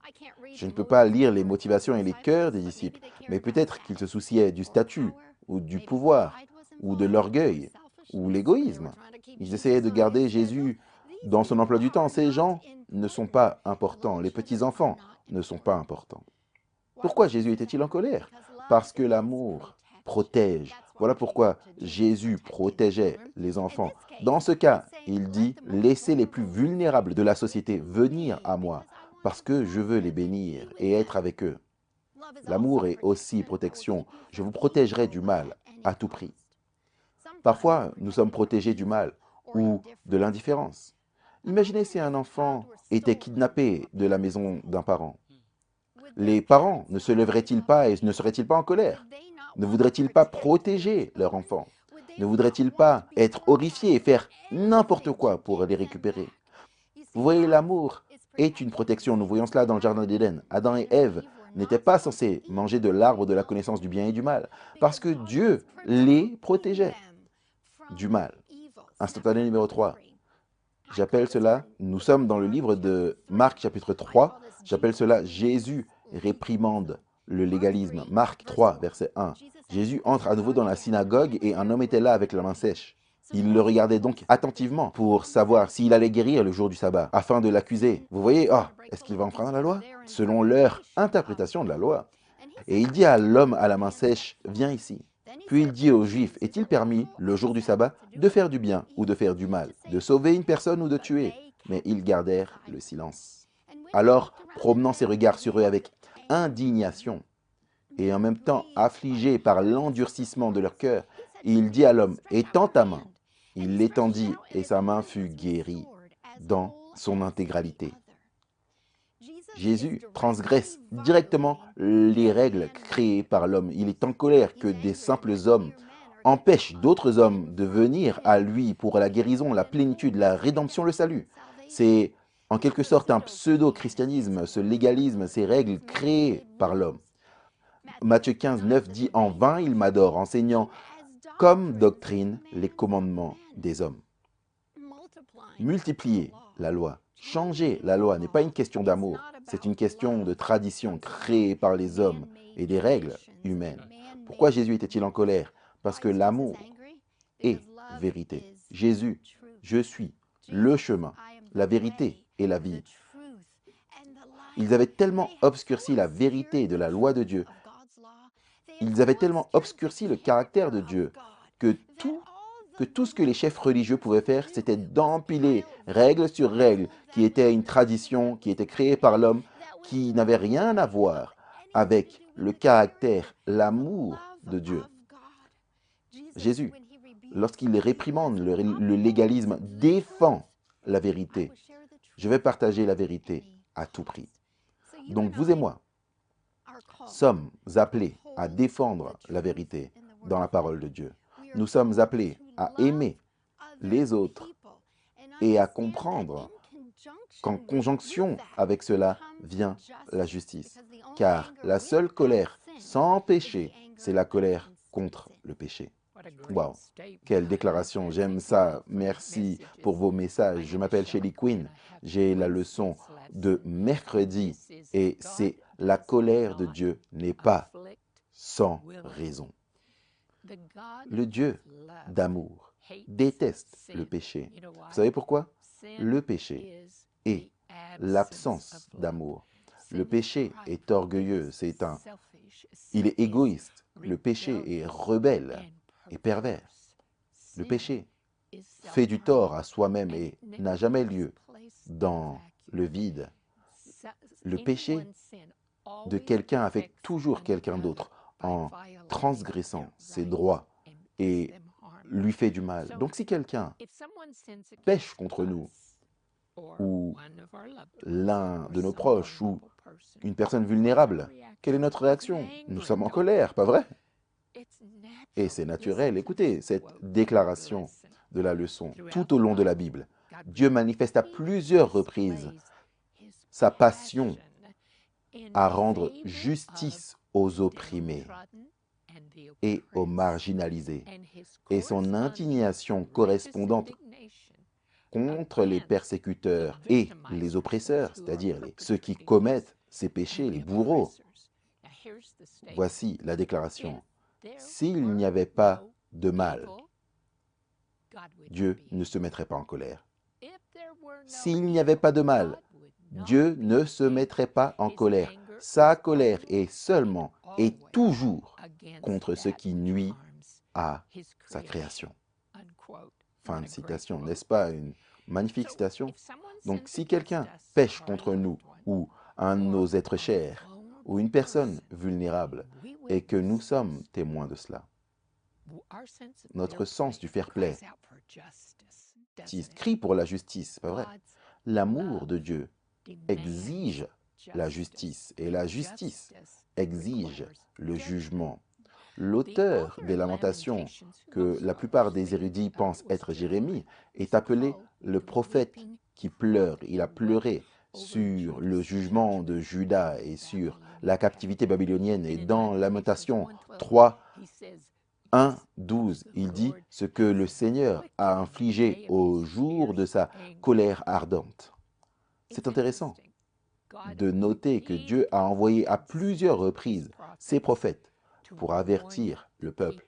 Je ne peux pas lire les motivations et les cœurs des disciples, mais peut-être qu'ils se souciaient du statut, ou du pouvoir, ou de l'orgueil, ou l'égoïsme. Ils essayaient de garder Jésus dans son emploi du temps. Ces gens ne sont pas importants. Les petits-enfants ne sont pas importants. Pourquoi Jésus était-il en colère? Parce que l'amour protège. Voilà pourquoi Jésus protégeait les enfants. Dans ce cas, il dit, « Laissez les plus vulnérables de la société venir à moi, parce que je veux les bénir et être avec eux. » L'amour est aussi protection. Je vous protégerai du mal à tout prix. Parfois, nous sommes protégés du mal ou de l'indifférence. Imaginez si un enfant était kidnappé de la maison d'un parent. Les parents ne se lèveraient-ils pas et ne seraient-ils pas en colère? Ne voudraient-ils pas protéger leur enfant? Ne voudraient-ils pas être horrifiés et faire n'importe quoi pour les récupérer? Vous voyez, l'amour est une protection. Nous voyons cela dans le jardin d'Éden. Adam et Ève n'étaient pas censés manger de l'arbre de la connaissance du bien et du mal, parce que Dieu les protégeait du mal. Instantané numéro 3. J'appelle cela, nous sommes dans le livre de Marc chapitre 3, j'appelle cela Jésus réprimande le légalisme. Marc 3, verset 1. Jésus entre à nouveau dans la synagogue et un homme était là avec la main sèche. Il le regardait donc attentivement pour savoir s'il allait guérir le jour du sabbat, afin de l'accuser. Vous voyez, est-ce qu'il va enfreindre la loi? Selon leur interprétation de la loi. Et il dit à l'homme à la main sèche, viens ici. Puis il dit aux Juifs, est-il permis, le jour du sabbat, de faire du bien ou de faire du mal, de sauver une personne ou de tuer? Mais ils gardèrent le silence. Alors, promenant ses regards sur eux avec indignation, et en même temps affligé par l'endurcissement de leur cœur, il dit à l'homme, étends ta main. Il l'étendit et sa main fut guérie dans son intégralité. Jésus transgresse directement les règles créées par l'homme. Il est en colère que des simples hommes empêchent d'autres hommes de venir à lui pour la guérison, la plénitude, la rédemption, le salut. C'est en quelque sorte un pseudo-christianisme, ce légalisme, ces règles créées par l'homme. Matthieu 15, 9 dit « En vain il m'adore, enseignant comme doctrine les commandements des hommes. » Multiplier la loi, changer la loi n'est pas une question d'amour, c'est une question de tradition créée par les hommes et des règles humaines. Pourquoi Jésus était-il en colère? Parce que l'amour est vérité. Jésus, je suis le chemin, la vérité et la vie. Ils avaient tellement obscurci la vérité de la loi de Dieu, ils avaient tellement obscurci le caractère de Dieu, que tout que tout ce que les chefs religieux pouvaient faire, c'était d'empiler règle sur règle, qui était une tradition, qui était créée par l'homme, qui n'avait rien à voir avec le caractère, l'amour de Dieu. Jésus, lorsqu'il réprimande le légalisme, défend la vérité. Je vais partager la vérité à tout prix. Donc vous et moi sommes appelés à défendre la vérité dans la parole de Dieu. Nous sommes appelés à aimer les autres et à comprendre qu'en conjonction avec cela vient la justice. Car la seule colère sans péché, c'est la colère contre le péché. Wow, quelle déclaration, j'aime ça. Merci pour vos messages. Je m'appelle Shelly Quinn. J'ai la leçon de mercredi et c'est la colère de Dieu n'est pas sans raison. Le Dieu d'amour déteste le péché. Vous savez pourquoi? Le péché est l'absence d'amour. Le péché est orgueilleux, il est égoïste. Le péché est rebelle et pervers. Le péché fait du tort à soi-même et n'a jamais lieu dans le vide. Le péché de quelqu'un affecte toujours quelqu'un d'autre en transgressant ses droits et lui fait du mal. Donc si quelqu'un pêche contre nous, ou l'un de nos proches, ou une personne vulnérable, quelle est notre réaction? Nous sommes en colère, pas vrai? Et c'est naturel. Écoutez cette déclaration de la leçon tout au long de la Bible. Dieu manifeste à plusieurs reprises sa passion à rendre justice aux opprimés et aux marginalisés, et son indignation correspondante contre les persécuteurs et les oppresseurs, c'est-à-dire ceux qui commettent ces péchés, les bourreaux. Voici la déclaration. S'il n'y avait pas de mal, Dieu ne se mettrait pas en colère. S'il n'y avait pas de mal, Dieu ne se mettrait pas en colère. Sa colère est seulement et toujours contre ce qui nuit à sa création. Fin de citation, n'est-ce pas une magnifique citation? Donc si quelqu'un pêche contre nous, ou un de nos êtres chers, ou une personne vulnérable, et que nous sommes témoins de cela, notre sens du fair play crie pour la justice, pas vrai? L'amour de Dieu exige la justice, et la justice exige le jugement. L'auteur des Lamentations, que la plupart des érudits pensent être Jérémie, est appelé le prophète qui pleure. Il a pleuré sur le jugement de Juda et sur la captivité babylonienne. Et dans Lamentation 3, 1, 12, il dit ce que le Seigneur a infligé au jour de sa colère ardente. C'est intéressant de noter que Dieu a envoyé à plusieurs reprises ses prophètes pour avertir le peuple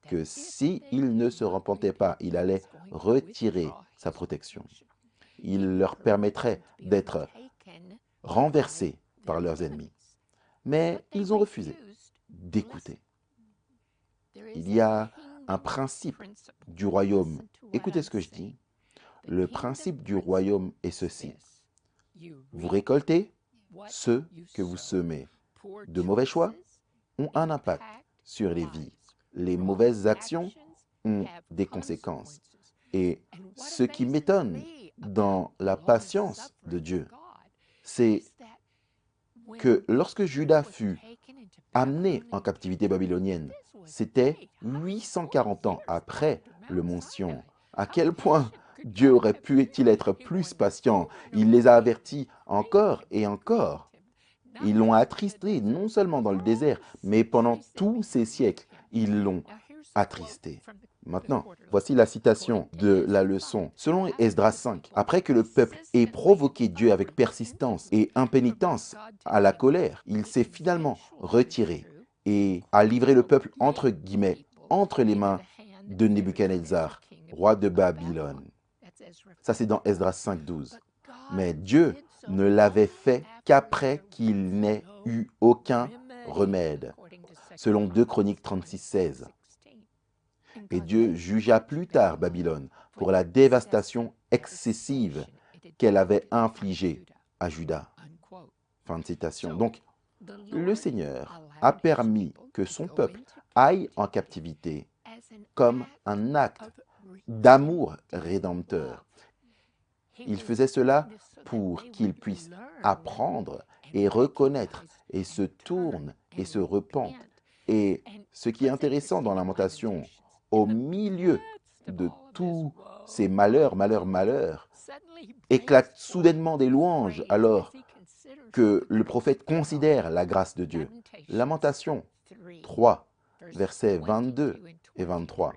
que s'il ne se repentait pas, il allait retirer sa protection. Il leur permettrait d'être renversés par leurs ennemis. Mais ils ont refusé d'écouter. Il y a un principe du royaume. Écoutez ce que je dis. Le principe du royaume est ceci. Vous récoltez ce que vous semez. De mauvais choix ont un impact sur les vies. Les mauvaises actions ont des conséquences. Et ce qui m'étonne dans la patience de Dieu, c'est que lorsque Juda fut amené en captivité babylonienne, c'était 840 ans après le mont Sion. À quel point Dieu aurait pu-il être plus patient? Il les a avertis encore et encore. Ils l'ont attristé, non seulement dans le désert, mais pendant tous ces siècles, ils l'ont attristé. Maintenant, voici la citation de la leçon. Selon Esdras 5, après que le peuple ait provoqué Dieu avec persistance et impénitence à la colère, il s'est finalement retiré et a livré le peuple entre guillemets, entre les mains de Nebuchadnezzar, roi de Babylone. Ça, c'est dans Esdras 5, 12. Mais Dieu ne l'avait fait qu'après qu'il n'ait eu aucun remède, selon 2 Chroniques 36, 16. Et Dieu jugea plus tard Babylone pour la dévastation excessive qu'elle avait infligée à Juda. Fin de citation. Donc, le Seigneur a permis que son peuple aille en captivité comme un acte d'amour rédempteur. Il faisait cela pour qu'ils puissent apprendre et reconnaître et se tournent et se repentent. Et ce qui est intéressant dans Lamentation, au milieu de tous ces malheurs, éclatent soudainement des louanges alors que le prophète considère la grâce de Dieu. Lamentation 3, versets 22 et 23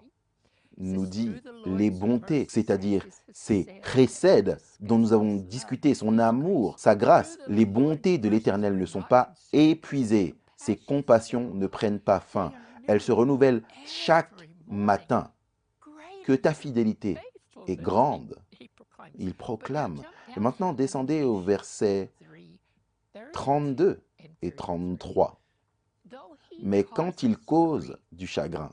nous dit les bontés, c'est-à-dire ces précèdes dont nous avons discuté, son amour, sa grâce. Les bontés de l'Éternel ne sont pas épuisées, ses compassions ne prennent pas fin. Elles se renouvellent chaque matin. Que ta fidélité est grande, il proclame. Et maintenant, descendez au verset 32 et 33. Mais quand il cause du chagrin,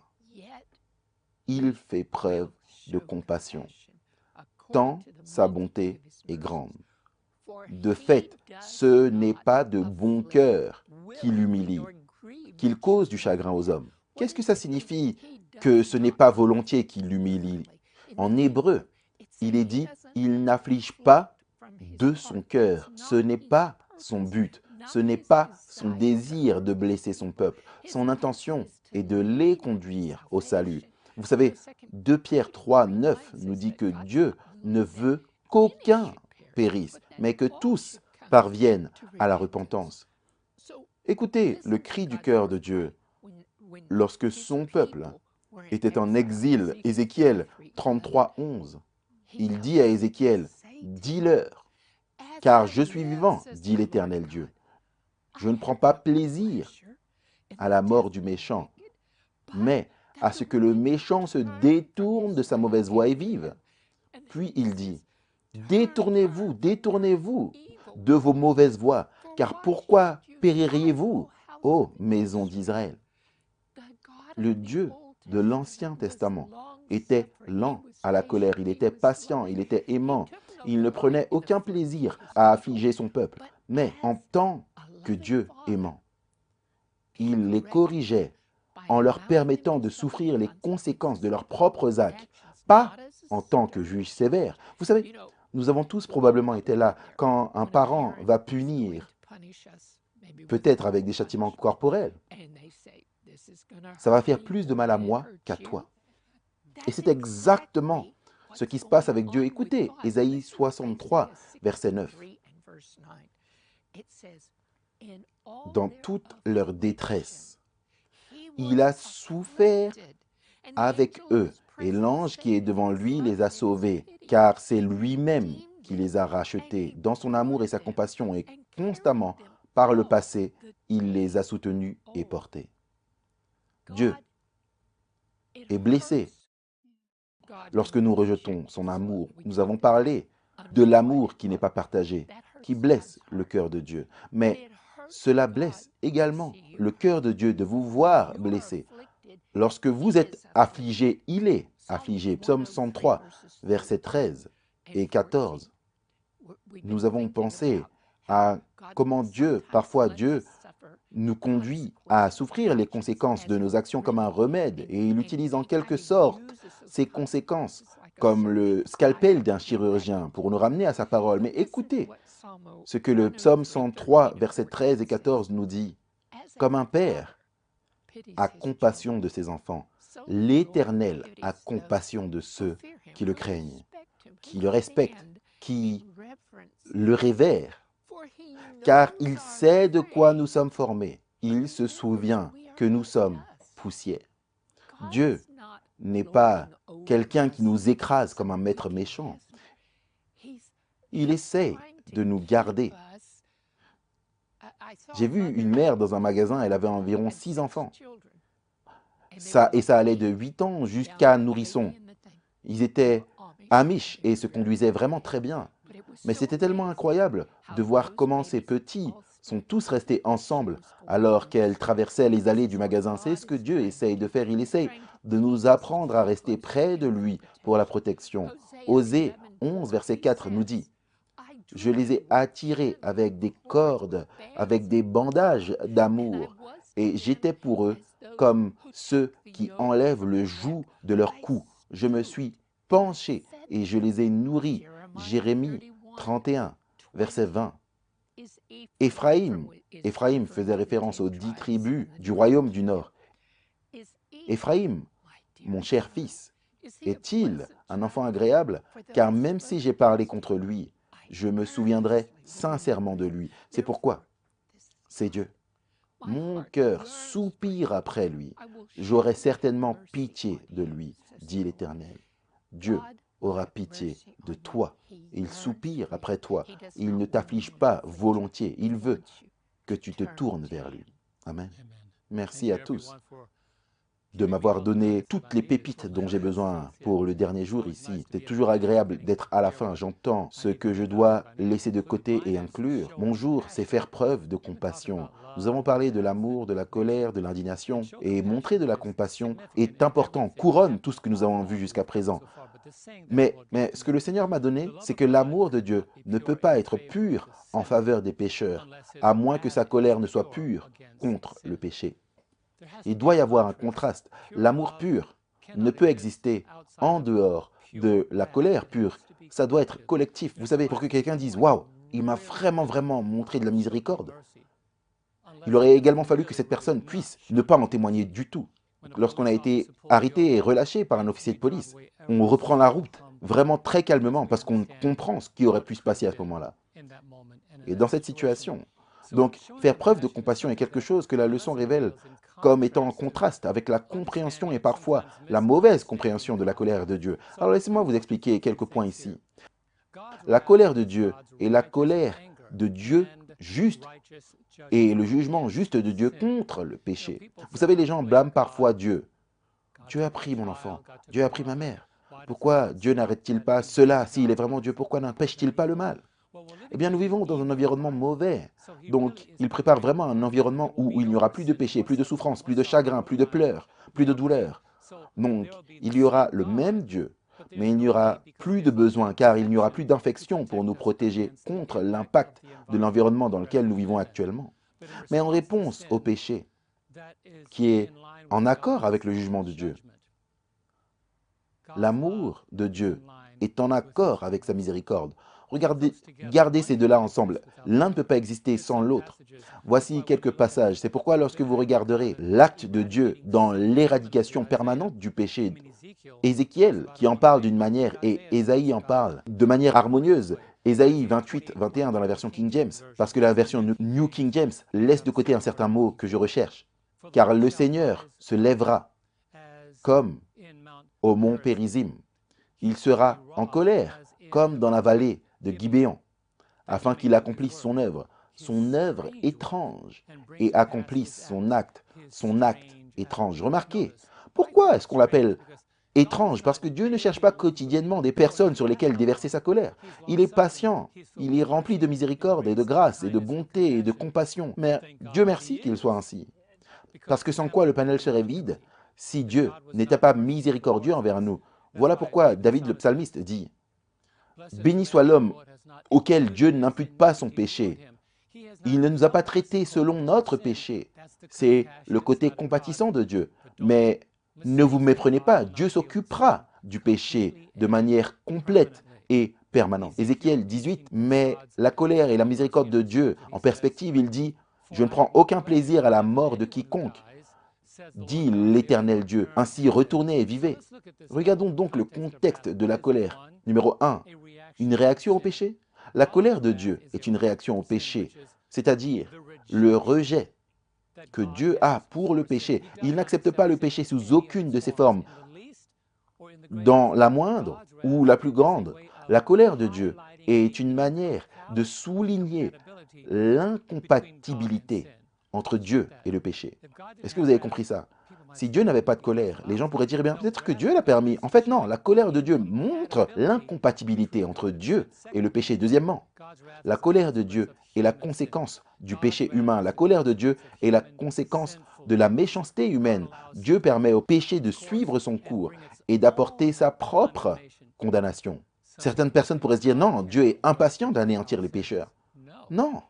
il fait preuve de compassion, tant sa bonté est grande. De fait, ce n'est pas de bon cœur qui l'humilie, qu'il cause du chagrin aux hommes. Qu'est-ce que ça signifie que ce n'est pas volontiers qu'il l'humilie? En hébreu, il est dit « il n'afflige pas de son cœur ». Ce n'est pas son but, ce n'est pas son désir de blesser son peuple. Son intention est de les conduire au salut. Vous savez, 2 Pierre 3, 9 nous dit que Dieu ne veut qu'aucun périsse, mais que tous parviennent à la repentance. Écoutez le cri du cœur de Dieu lorsque son peuple était en exil. Ézéchiel 33, 11. Il dit à Ézéchiel, « Dis-leur, car je suis vivant, dit l'Éternel Dieu. Je ne prends pas plaisir à la mort du méchant, mais à ce que le méchant se détourne de sa mauvaise voie et vive. » Puis il dit, « Détournez-vous, détournez-vous de vos mauvaises voies, car pourquoi péririez-vous, ô maison d'Israël ?» Le Dieu de l'Ancien Testament était lent à la colère, il était patient, il était aimant. Il ne prenait aucun plaisir à affliger son peuple, mais en tant que Dieu aimant, il les corrigeait en leur permettant de souffrir les conséquences de leurs propres actes, pas en tant que juge sévère. Vous savez, nous avons tous probablement été là quand un parent va punir, peut-être avec des châtiments corporels. Ça va faire plus de mal à moi qu'à toi. Et c'est exactement ce qui se passe avec Dieu. Écoutez, Ésaïe 63, verset 9. Dans toute leur détresse, il a souffert avec eux, et l'ange qui est devant lui les a sauvés, car c'est lui-même qui les a rachetés dans son amour et sa compassion, et constamment, par le passé, il les a soutenus et portés. Dieu est blessé lorsque nous rejetons son amour. Nous avons parlé de l'amour qui n'est pas partagé, qui blesse le cœur de Dieu. Mais cela blesse également le cœur de Dieu de vous voir blessé. Lorsque vous êtes affligé, il est affligé. Psaume 103, versets 13 et 14. Nous avons pensé à comment parfois Dieu nous conduit à souffrir les conséquences de nos actions comme un remède, et il utilise en quelque sorte ces conséquences comme le scalpel d'un chirurgien pour nous ramener à sa parole. Mais écoutez ce que le psaume 103, versets 13 et 14 nous dit. Comme un père a compassion de ses enfants, l'Éternel a compassion de ceux qui le craignent, qui le respectent, qui le révèrent. Car il sait de quoi nous sommes formés. Il se souvient que nous sommes poussière. Dieu n'est pas quelqu'un qui nous écrase comme un maître méchant. Il essaie de nous garder. J'ai vu une mère dans un magasin, elle avait environ 6 enfants. Ça allait de 8 ans jusqu'à nourrisson. Ils étaient amish et se conduisaient vraiment très bien. Mais c'était tellement incroyable de voir comment ces petits sont tous restés ensemble alors qu'elles traversaient les allées du magasin. C'est ce que Dieu essaye de faire. Il essaye de nous apprendre à rester près de lui pour la protection. Osée 11, verset 4 nous dit, « Je les ai attirés avec des cordes, avec des bandages d'amour, et j'étais pour eux comme ceux qui enlèvent le joug de leur cou. Je me suis penché et je les ai nourris. » Jérémie 31, verset 20. Éphraïm faisait référence aux 10 tribus du royaume du Nord. Éphraïm, mon cher fils, est-il un enfant agréable? Car même si j'ai parlé contre lui, je me souviendrai sincèrement de lui. C'est pourquoi c'est Dieu. Mon cœur soupire après lui. J'aurai certainement pitié de lui, dit l'Éternel. Dieu aura pitié de toi. Il soupire après toi. Il ne t'afflige pas volontiers. Il veut que tu te tournes vers lui. Amen. Merci à tous de m'avoir donné toutes les pépites dont j'ai besoin pour le dernier jour ici. C'est toujours agréable d'être à la fin. J'entends ce que je dois laisser de côté et inclure. Mon jour, c'est faire preuve de compassion. Nous avons parlé de l'amour, de la colère, de l'indignation. Et montrer de la compassion est important, couronne tout ce que nous avons vu jusqu'à présent. Mais ce que le Seigneur m'a donné, c'est que l'amour de Dieu ne peut pas être pur en faveur des pécheurs, à moins que sa colère ne soit pure contre le péché. Il doit y avoir un contraste. L'amour pur ne peut exister en dehors de la colère pure. Ça doit être collectif. Vous savez, pour que quelqu'un dise « Waouh, il m'a vraiment montré de la miséricorde », il aurait également fallu que cette personne puisse ne pas en témoigner du tout. Lorsqu'on a été arrêté et relâché par un officier de police, on reprend la route vraiment très calmement parce qu'on comprend ce qui aurait pu se passer à ce moment-là. Et dans cette situation, donc faire preuve de compassion est quelque chose que la leçon révèle comme étant en contraste avec la compréhension et parfois la mauvaise compréhension de la colère de Dieu. Alors laissez-moi vous expliquer quelques points ici. La colère de Dieu est la colère de Dieu juste et le jugement juste de Dieu contre le péché. Vous savez, les gens blâment parfois Dieu. Dieu a pris mon enfant, Dieu a pris ma mère. Pourquoi Dieu n'arrête-t-il pas cela? S'il est vraiment Dieu, pourquoi n'empêche-t-il pas le mal? Eh bien, nous vivons dans un environnement mauvais. Donc, il prépare vraiment un environnement où il n'y aura plus de péché, plus de souffrance, plus de chagrin, plus de pleurs, plus de douleur. Donc, il y aura le même Dieu, mais il n'y aura plus de besoin, car il n'y aura plus d'infection pour nous protéger contre l'impact de l'environnement dans lequel nous vivons actuellement. Mais en réponse au péché, qui est en accord avec le jugement de Dieu, l'amour de Dieu est en accord avec sa miséricorde. Gardez ces deux-là ensemble. L'un ne peut pas exister sans l'autre. Voici quelques passages. C'est pourquoi lorsque vous regarderez l'acte de Dieu dans l'éradication permanente du péché, Ézéchiel qui en parle d'une manière et Ésaïe en parle de manière harmonieuse. Ésaïe 28, 21 dans la version King James, parce que la version New King James laisse de côté un certain mot que je recherche. Car le Seigneur se lèvera comme au mont Périzim. Il sera en colère comme dans la vallée de Gibéon, afin qu'il accomplisse son œuvre étrange, et accomplisse son acte étrange. Remarquez, pourquoi est-ce qu'on l'appelle étrange? Parce que Dieu ne cherche pas quotidiennement des personnes sur lesquelles déverser sa colère. Il est patient, il est rempli de miséricorde et de grâce et de bonté et de compassion. Mais Dieu merci qu'il soit ainsi. Parce que sans quoi le panel serait vide si Dieu n'était pas miséricordieux envers nous. Voilà pourquoi David le psalmiste dit « Béni soit l'homme auquel Dieu n'impute pas son péché. Il ne nous a pas traités selon notre péché. » C'est le côté compatissant de Dieu. Mais ne vous méprenez pas, Dieu s'occupera du péché de manière complète et permanente. Ézéchiel 18 met la colère et la miséricorde de Dieu en perspective. Il dit « Je ne prends aucun plaisir à la mort de quiconque. » dit l'Éternel Dieu. Ainsi, retournez et vivez. Regardons donc le contexte de la colère. Numéro 1, une réaction au péché. La colère de Dieu est une réaction au péché, c'est-à-dire le rejet que Dieu a pour le péché. Il n'accepte pas le péché sous aucune de ses formes. Dans la moindre ou la plus grande, la colère de Dieu est une manière de souligner l'incompatibilité entre Dieu et le péché. Est-ce que vous avez compris ça? Si Dieu n'avait pas de colère, les gens pourraient dire, eh bien, peut-être que Dieu l'a permis. En fait, non, la colère de Dieu montre l'incompatibilité entre Dieu et le péché. Deuxièmement, La colère de Dieu est la conséquence du péché humain. La colère de Dieu est la conséquence de la méchanceté humaine. Dieu permet au péché de suivre son cours et d'apporter sa propre condamnation. Certaines personnes pourraient se dire, non, Dieu est impatient d'anéantir les pécheurs. Non,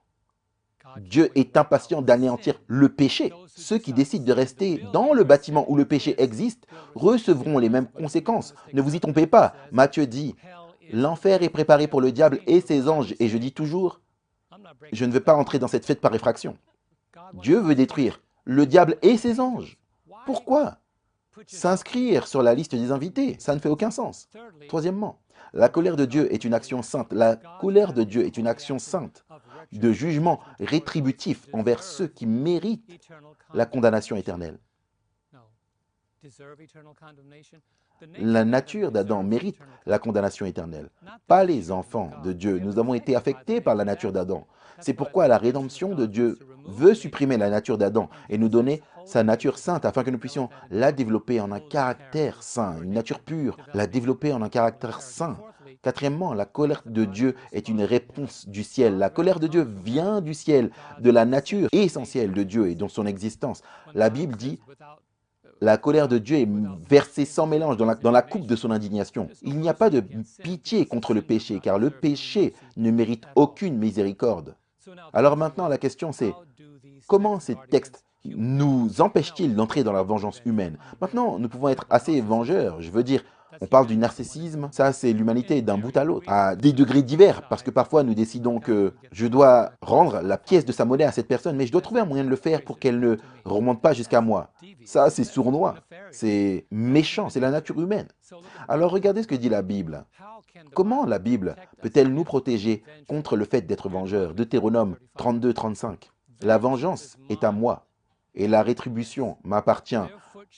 Dieu est impatient d'anéantir le péché. Ceux qui décident de rester dans le bâtiment où le péché existe recevront les mêmes conséquences. Ne vous y trompez pas. Matthieu dit, l'enfer est préparé pour le diable et ses anges. Et je dis toujours, je ne veux pas entrer dans cette fête par effraction. Dieu veut détruire le diable et ses anges. Pourquoi s'inscrire sur la liste des invités? Ça ne fait aucun sens. Troisièmement, la colère de Dieu est une action sainte. La colère de Dieu est une action sainte de jugement rétributif envers ceux qui méritent la condamnation éternelle. La nature d'Adam mérite la condamnation éternelle, pas les enfants de Dieu. Nous avons été affectés par la nature d'Adam. C'est pourquoi la rédemption de Dieu veut supprimer la nature d'Adam et nous donner sa nature sainte afin que nous puissions la développer en un caractère saint, une nature pure, la développer en un caractère saint. Quatrièmement, la colère de Dieu est une réponse du ciel. La colère de Dieu vient du ciel, de la nature essentielle de Dieu et de son existence. La Bible dit, la colère de Dieu est versée sans mélange dans la coupe de son indignation. Il n'y a pas de pitié contre le péché, car le péché ne mérite aucune miséricorde. Alors maintenant, la question c'est, comment ces textes nous empêchent-ils d'entrer dans la vengeance humaine? Maintenant, nous pouvons être assez vengeurs, je veux dire, on parle du narcissisme, ça c'est l'humanité d'un bout à l'autre, à des degrés divers, parce que parfois nous décidons que je dois rendre la pièce de sa monnaie à cette personne, mais je dois trouver un moyen de le faire pour qu'elle ne remonte pas jusqu'à moi. Ça c'est sournois, c'est méchant, c'est la nature humaine. Alors regardez ce que dit la Bible. Comment la Bible peut-elle nous protéger contre le fait d'être vengeur? Deutéronome 32, 35. La vengeance est à moi, et la rétribution m'appartient.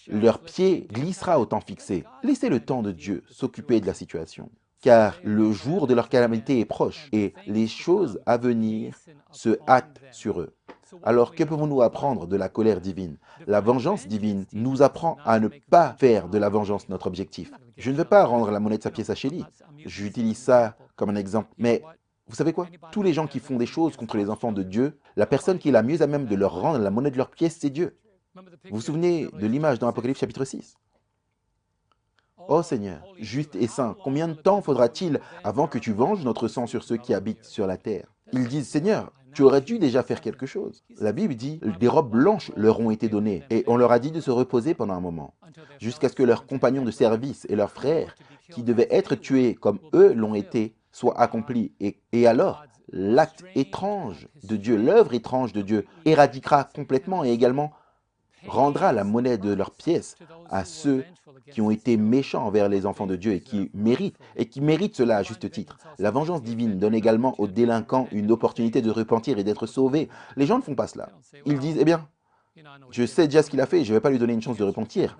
Leur pied glissera au temps fixé. Laissez le temps de Dieu s'occuper de la situation. Car le jour de leur calamité est proche, et les choses à venir se hâtent sur eux. Alors, que pouvons-nous apprendre de la colère divine? La vengeance divine nous apprend à ne pas faire de la vengeance notre objectif. Je ne veux pas rendre la monnaie de sa pièce à Shelly. J'utilise ça comme un exemple. Mais vous savez quoi? Tous les gens qui font des choses contre les enfants de Dieu, la personne qui est la mieux à même de leur rendre la monnaie de leur pièce, c'est Dieu. Vous vous souvenez de l'image dans Apocalypse chapitre 6? Ô Seigneur, juste et saint, combien de temps faudra-t-il avant que tu venges notre sang sur ceux qui habitent sur la terre? Ils disent, Seigneur, tu aurais dû déjà faire quelque chose. La Bible dit, des robes blanches leur ont été données, et on leur a dit de se reposer pendant un moment, jusqu'à ce que leurs compagnons de service et leurs frères, qui devaient être tués comme eux l'ont été, soient accomplis. Et alors, l'acte étrange de Dieu, l'œuvre étrange de Dieu, éradiquera complètement et également rendra la monnaie de leur pièce à ceux qui ont été méchants envers les enfants de Dieu et qui méritent cela à juste titre. La vengeance divine donne également aux délinquants une opportunité de repentir et d'être sauvés. Les gens ne font pas cela. Ils disent, eh bien, je sais déjà ce qu'il a fait, je ne vais pas lui donner une chance de repentir.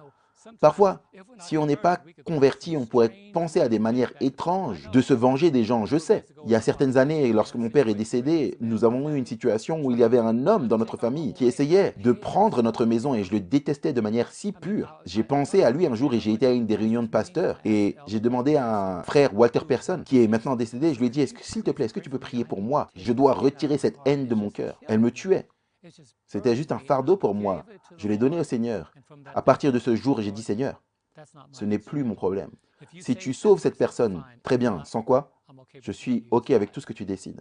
Parfois, si on n'est pas converti, on pourrait penser à des manières étranges de se venger des gens. Je sais, il y a certaines années, lorsque mon père est décédé, nous avons eu une situation où il y avait un homme dans notre famille qui essayait de prendre notre maison et je le détestais de manière si pure. J'ai pensé à lui un jour et j'ai été à une des réunions de pasteurs et j'ai demandé à un frère, Walter Person, qui est maintenant décédé, je lui ai dit, s'il te plaît, est-ce que tu peux prier pour moi? Je dois retirer cette haine de mon cœur. Elle me tuait. C'était juste un fardeau pour moi. Je l'ai donné au Seigneur. À partir de ce jour, j'ai dit, Seigneur, ce n'est plus mon problème. Si tu sauves cette personne, très bien, sans quoi, je suis OK avec tout ce que tu décides.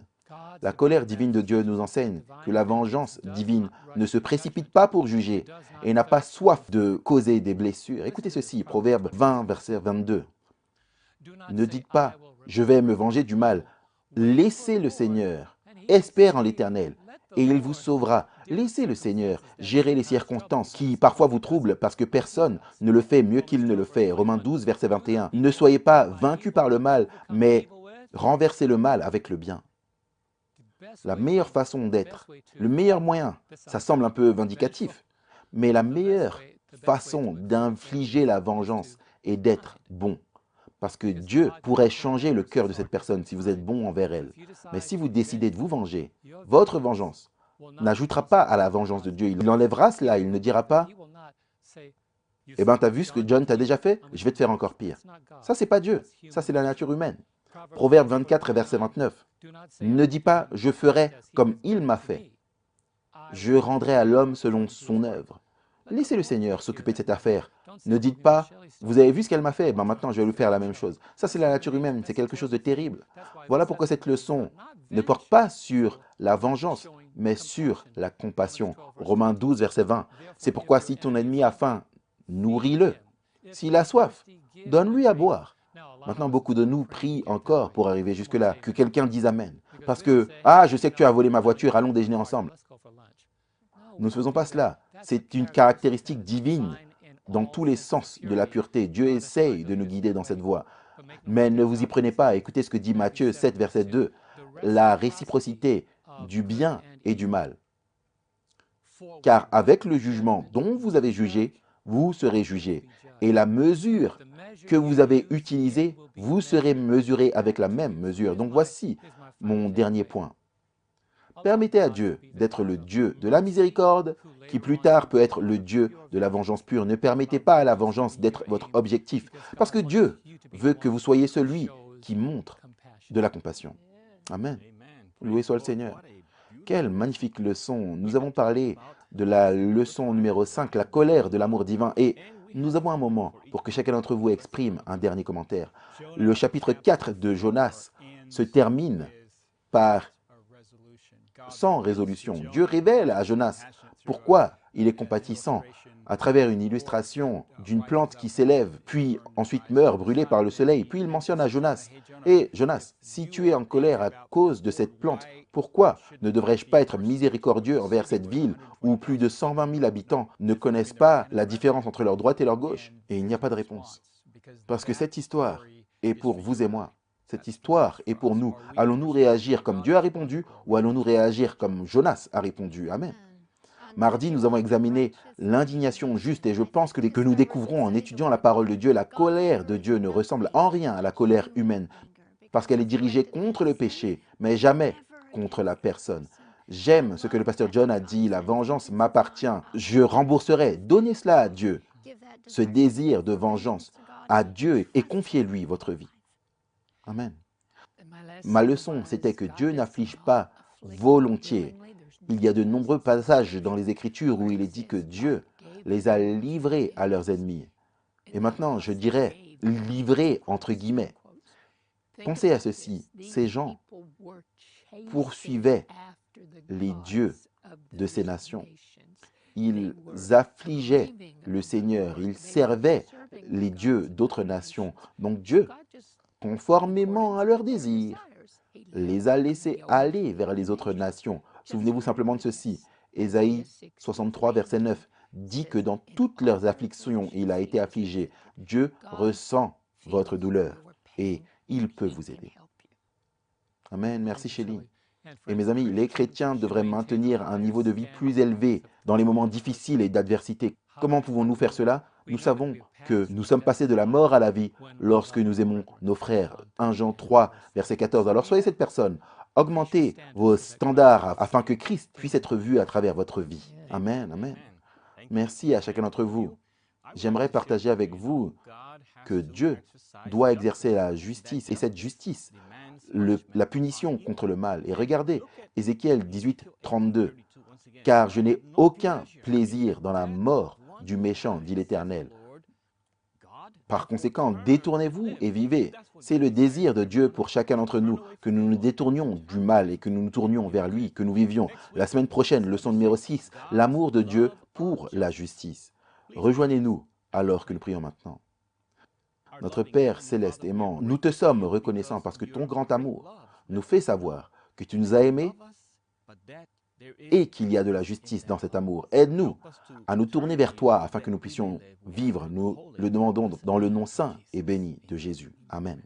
La colère divine de Dieu nous enseigne que la vengeance divine ne se précipite pas pour juger et n'a pas soif de causer des blessures. Écoutez ceci, Proverbe 20, verset 22. Ne dites pas, je vais me venger du mal. Laissez le Seigneur, espère en l'Éternel, et il vous sauvera. Laissez le Seigneur gérer les circonstances qui parfois vous troublent parce que personne ne le fait mieux qu'il ne le fait. Romains 12, verset 21. Ne soyez pas vaincus par le mal, mais renversez le mal avec le bien. La meilleure façon d'être, le meilleur moyen, ça semble un peu vindicatif, mais la meilleure façon d'infliger la vengeance est d'être bon. Parce que Dieu pourrait changer le cœur de cette personne si vous êtes bon envers elle. Mais si vous décidez de vous venger, votre vengeance n'ajoutera pas à la vengeance de Dieu. Il enlèvera cela, il ne dira pas « Eh bien, t'as vu ce que John t'a déjà fait? Je vais te faire encore pire. » Ça, c'est pas Dieu. Ça, c'est la nature humaine. Proverbe 24, verset 29. Ne dis pas « je ferai comme il m'a fait ». Je rendrai à l'homme selon son œuvre. Laissez le Seigneur s'occuper de cette affaire. Ne dites pas « vous avez vu ce qu'elle m'a fait, ben maintenant je vais lui faire la même chose ». Ça, c'est la nature humaine, c'est quelque chose de terrible. Voilà pourquoi cette leçon ne porte pas sur la vengeance, mais sur la compassion. Romains 12, verset 20. C'est pourquoi si ton ennemi a faim, nourris-le. S'il a soif, donne-lui à boire. Maintenant, beaucoup de nous prient encore pour arriver jusque-là, que quelqu'un dise Amen. Parce que, ah, je sais que tu as volé ma voiture, allons déjeuner ensemble. Nous ne faisons pas cela. C'est une caractéristique divine dans tous les sens de la pureté. Dieu essaye de nous guider dans cette voie. Mais ne vous y prenez pas. Écoutez ce que dit Matthieu 7, verset 2. La réciprocité du bien et du mal. Car avec le jugement dont vous avez jugé, vous serez jugés. Et la mesure que vous avez utilisée, vous serez mesuré avec la même mesure. Donc voici mon dernier point. Permettez à Dieu d'être le Dieu de la miséricorde, qui plus tard peut être le Dieu de la vengeance pure. Ne permettez pas à la vengeance d'être votre objectif, parce que Dieu veut que vous soyez celui qui montre de la compassion. Amen. Loué soit le Seigneur. Quelle magnifique leçon. Nous avons parlé de la leçon numéro 5, la colère de l'amour divin. Et nous avons un moment pour que chacun d'entre vous exprime un dernier commentaire. Le chapitre 4 de Jonas se termine par sans résolution. Dieu révèle à Jonas pourquoi il est compatissant à travers une illustration d'une plante qui s'élève, puis ensuite meurt brûlée par le soleil. Puis il mentionne à Jonas, « Et Jonas, si tu es en colère à cause de cette plante, pourquoi ne devrais-je pas être miséricordieux envers cette ville où plus de 120 000 habitants ne connaissent pas la différence entre leur droite et leur gauche ?» Et il n'y a pas de réponse. Parce que cette histoire est pour vous et moi. Cette histoire est pour nous. Allons-nous réagir comme Dieu a répondu ou allons-nous réagir comme Jonas a répondu? Amen. Mardi, nous avons examiné l'indignation juste et je pense que nous découvrons en étudiant la parole de Dieu, la colère de Dieu ne ressemble en rien à la colère humaine parce qu'elle est dirigée contre le péché, mais jamais contre la personne. J'aime ce que le pasteur John a dit, la vengeance m'appartient, je rembourserai, donnez cela à Dieu, ce désir de vengeance à Dieu et confiez-lui votre vie. Amen. Ma leçon, c'était que Dieu n'afflige pas volontiers. Il y a de nombreux passages dans les Écritures où il est dit que Dieu les a livrés à leurs ennemis. Et maintenant, je dirais livrés entre guillemets. Pensez à ceci, ces gens poursuivaient les dieux de ces nations. Ils affligeaient le Seigneur, ils servaient les dieux d'autres nations. Donc Dieu, conformément à leurs désirs, les a laissés aller vers les autres nations. Souvenez-vous simplement de ceci. Ésaïe 63, verset 9, dit que dans toutes leurs afflictions, il a été affligé. Dieu ressent votre douleur et il peut vous aider. Amen. Merci, Shelly. Et mes amis, les chrétiens devraient maintenir un niveau de vie plus élevé dans les moments difficiles et d'adversité. Comment pouvons-nous faire cela? Nous savons que nous sommes passés de la mort à la vie lorsque nous aimons nos frères. 1 Jean 3, verset 14. Alors soyez cette personne. Augmentez vos standards afin que Christ puisse être vu à travers votre vie. Amen, amen. Merci à chacun d'entre vous. J'aimerais partager avec vous que Dieu doit exercer la justice et cette justice, la punition contre le mal. Et regardez, Ézéchiel 18, 32. « Car je n'ai aucun plaisir dans la mort du méchant, dit l'Éternel. Par conséquent, détournez-vous et vivez. » C'est le désir de Dieu pour chacun d'entre nous, que nous nous détournions du mal et que nous nous tournions vers lui, que nous vivions. La semaine prochaine, leçon numéro 6, l'amour de Dieu pour la justice. Rejoignez-nous alors que nous prions maintenant. Notre Père céleste aimant, nous te sommes reconnaissants parce que ton grand amour nous fait savoir que tu nous as aimés et qu'il y a de la justice dans cet amour. Aide-nous à nous tourner vers toi afin que nous puissions vivre. Nous le demandons dans le nom saint et béni de Jésus. Amen.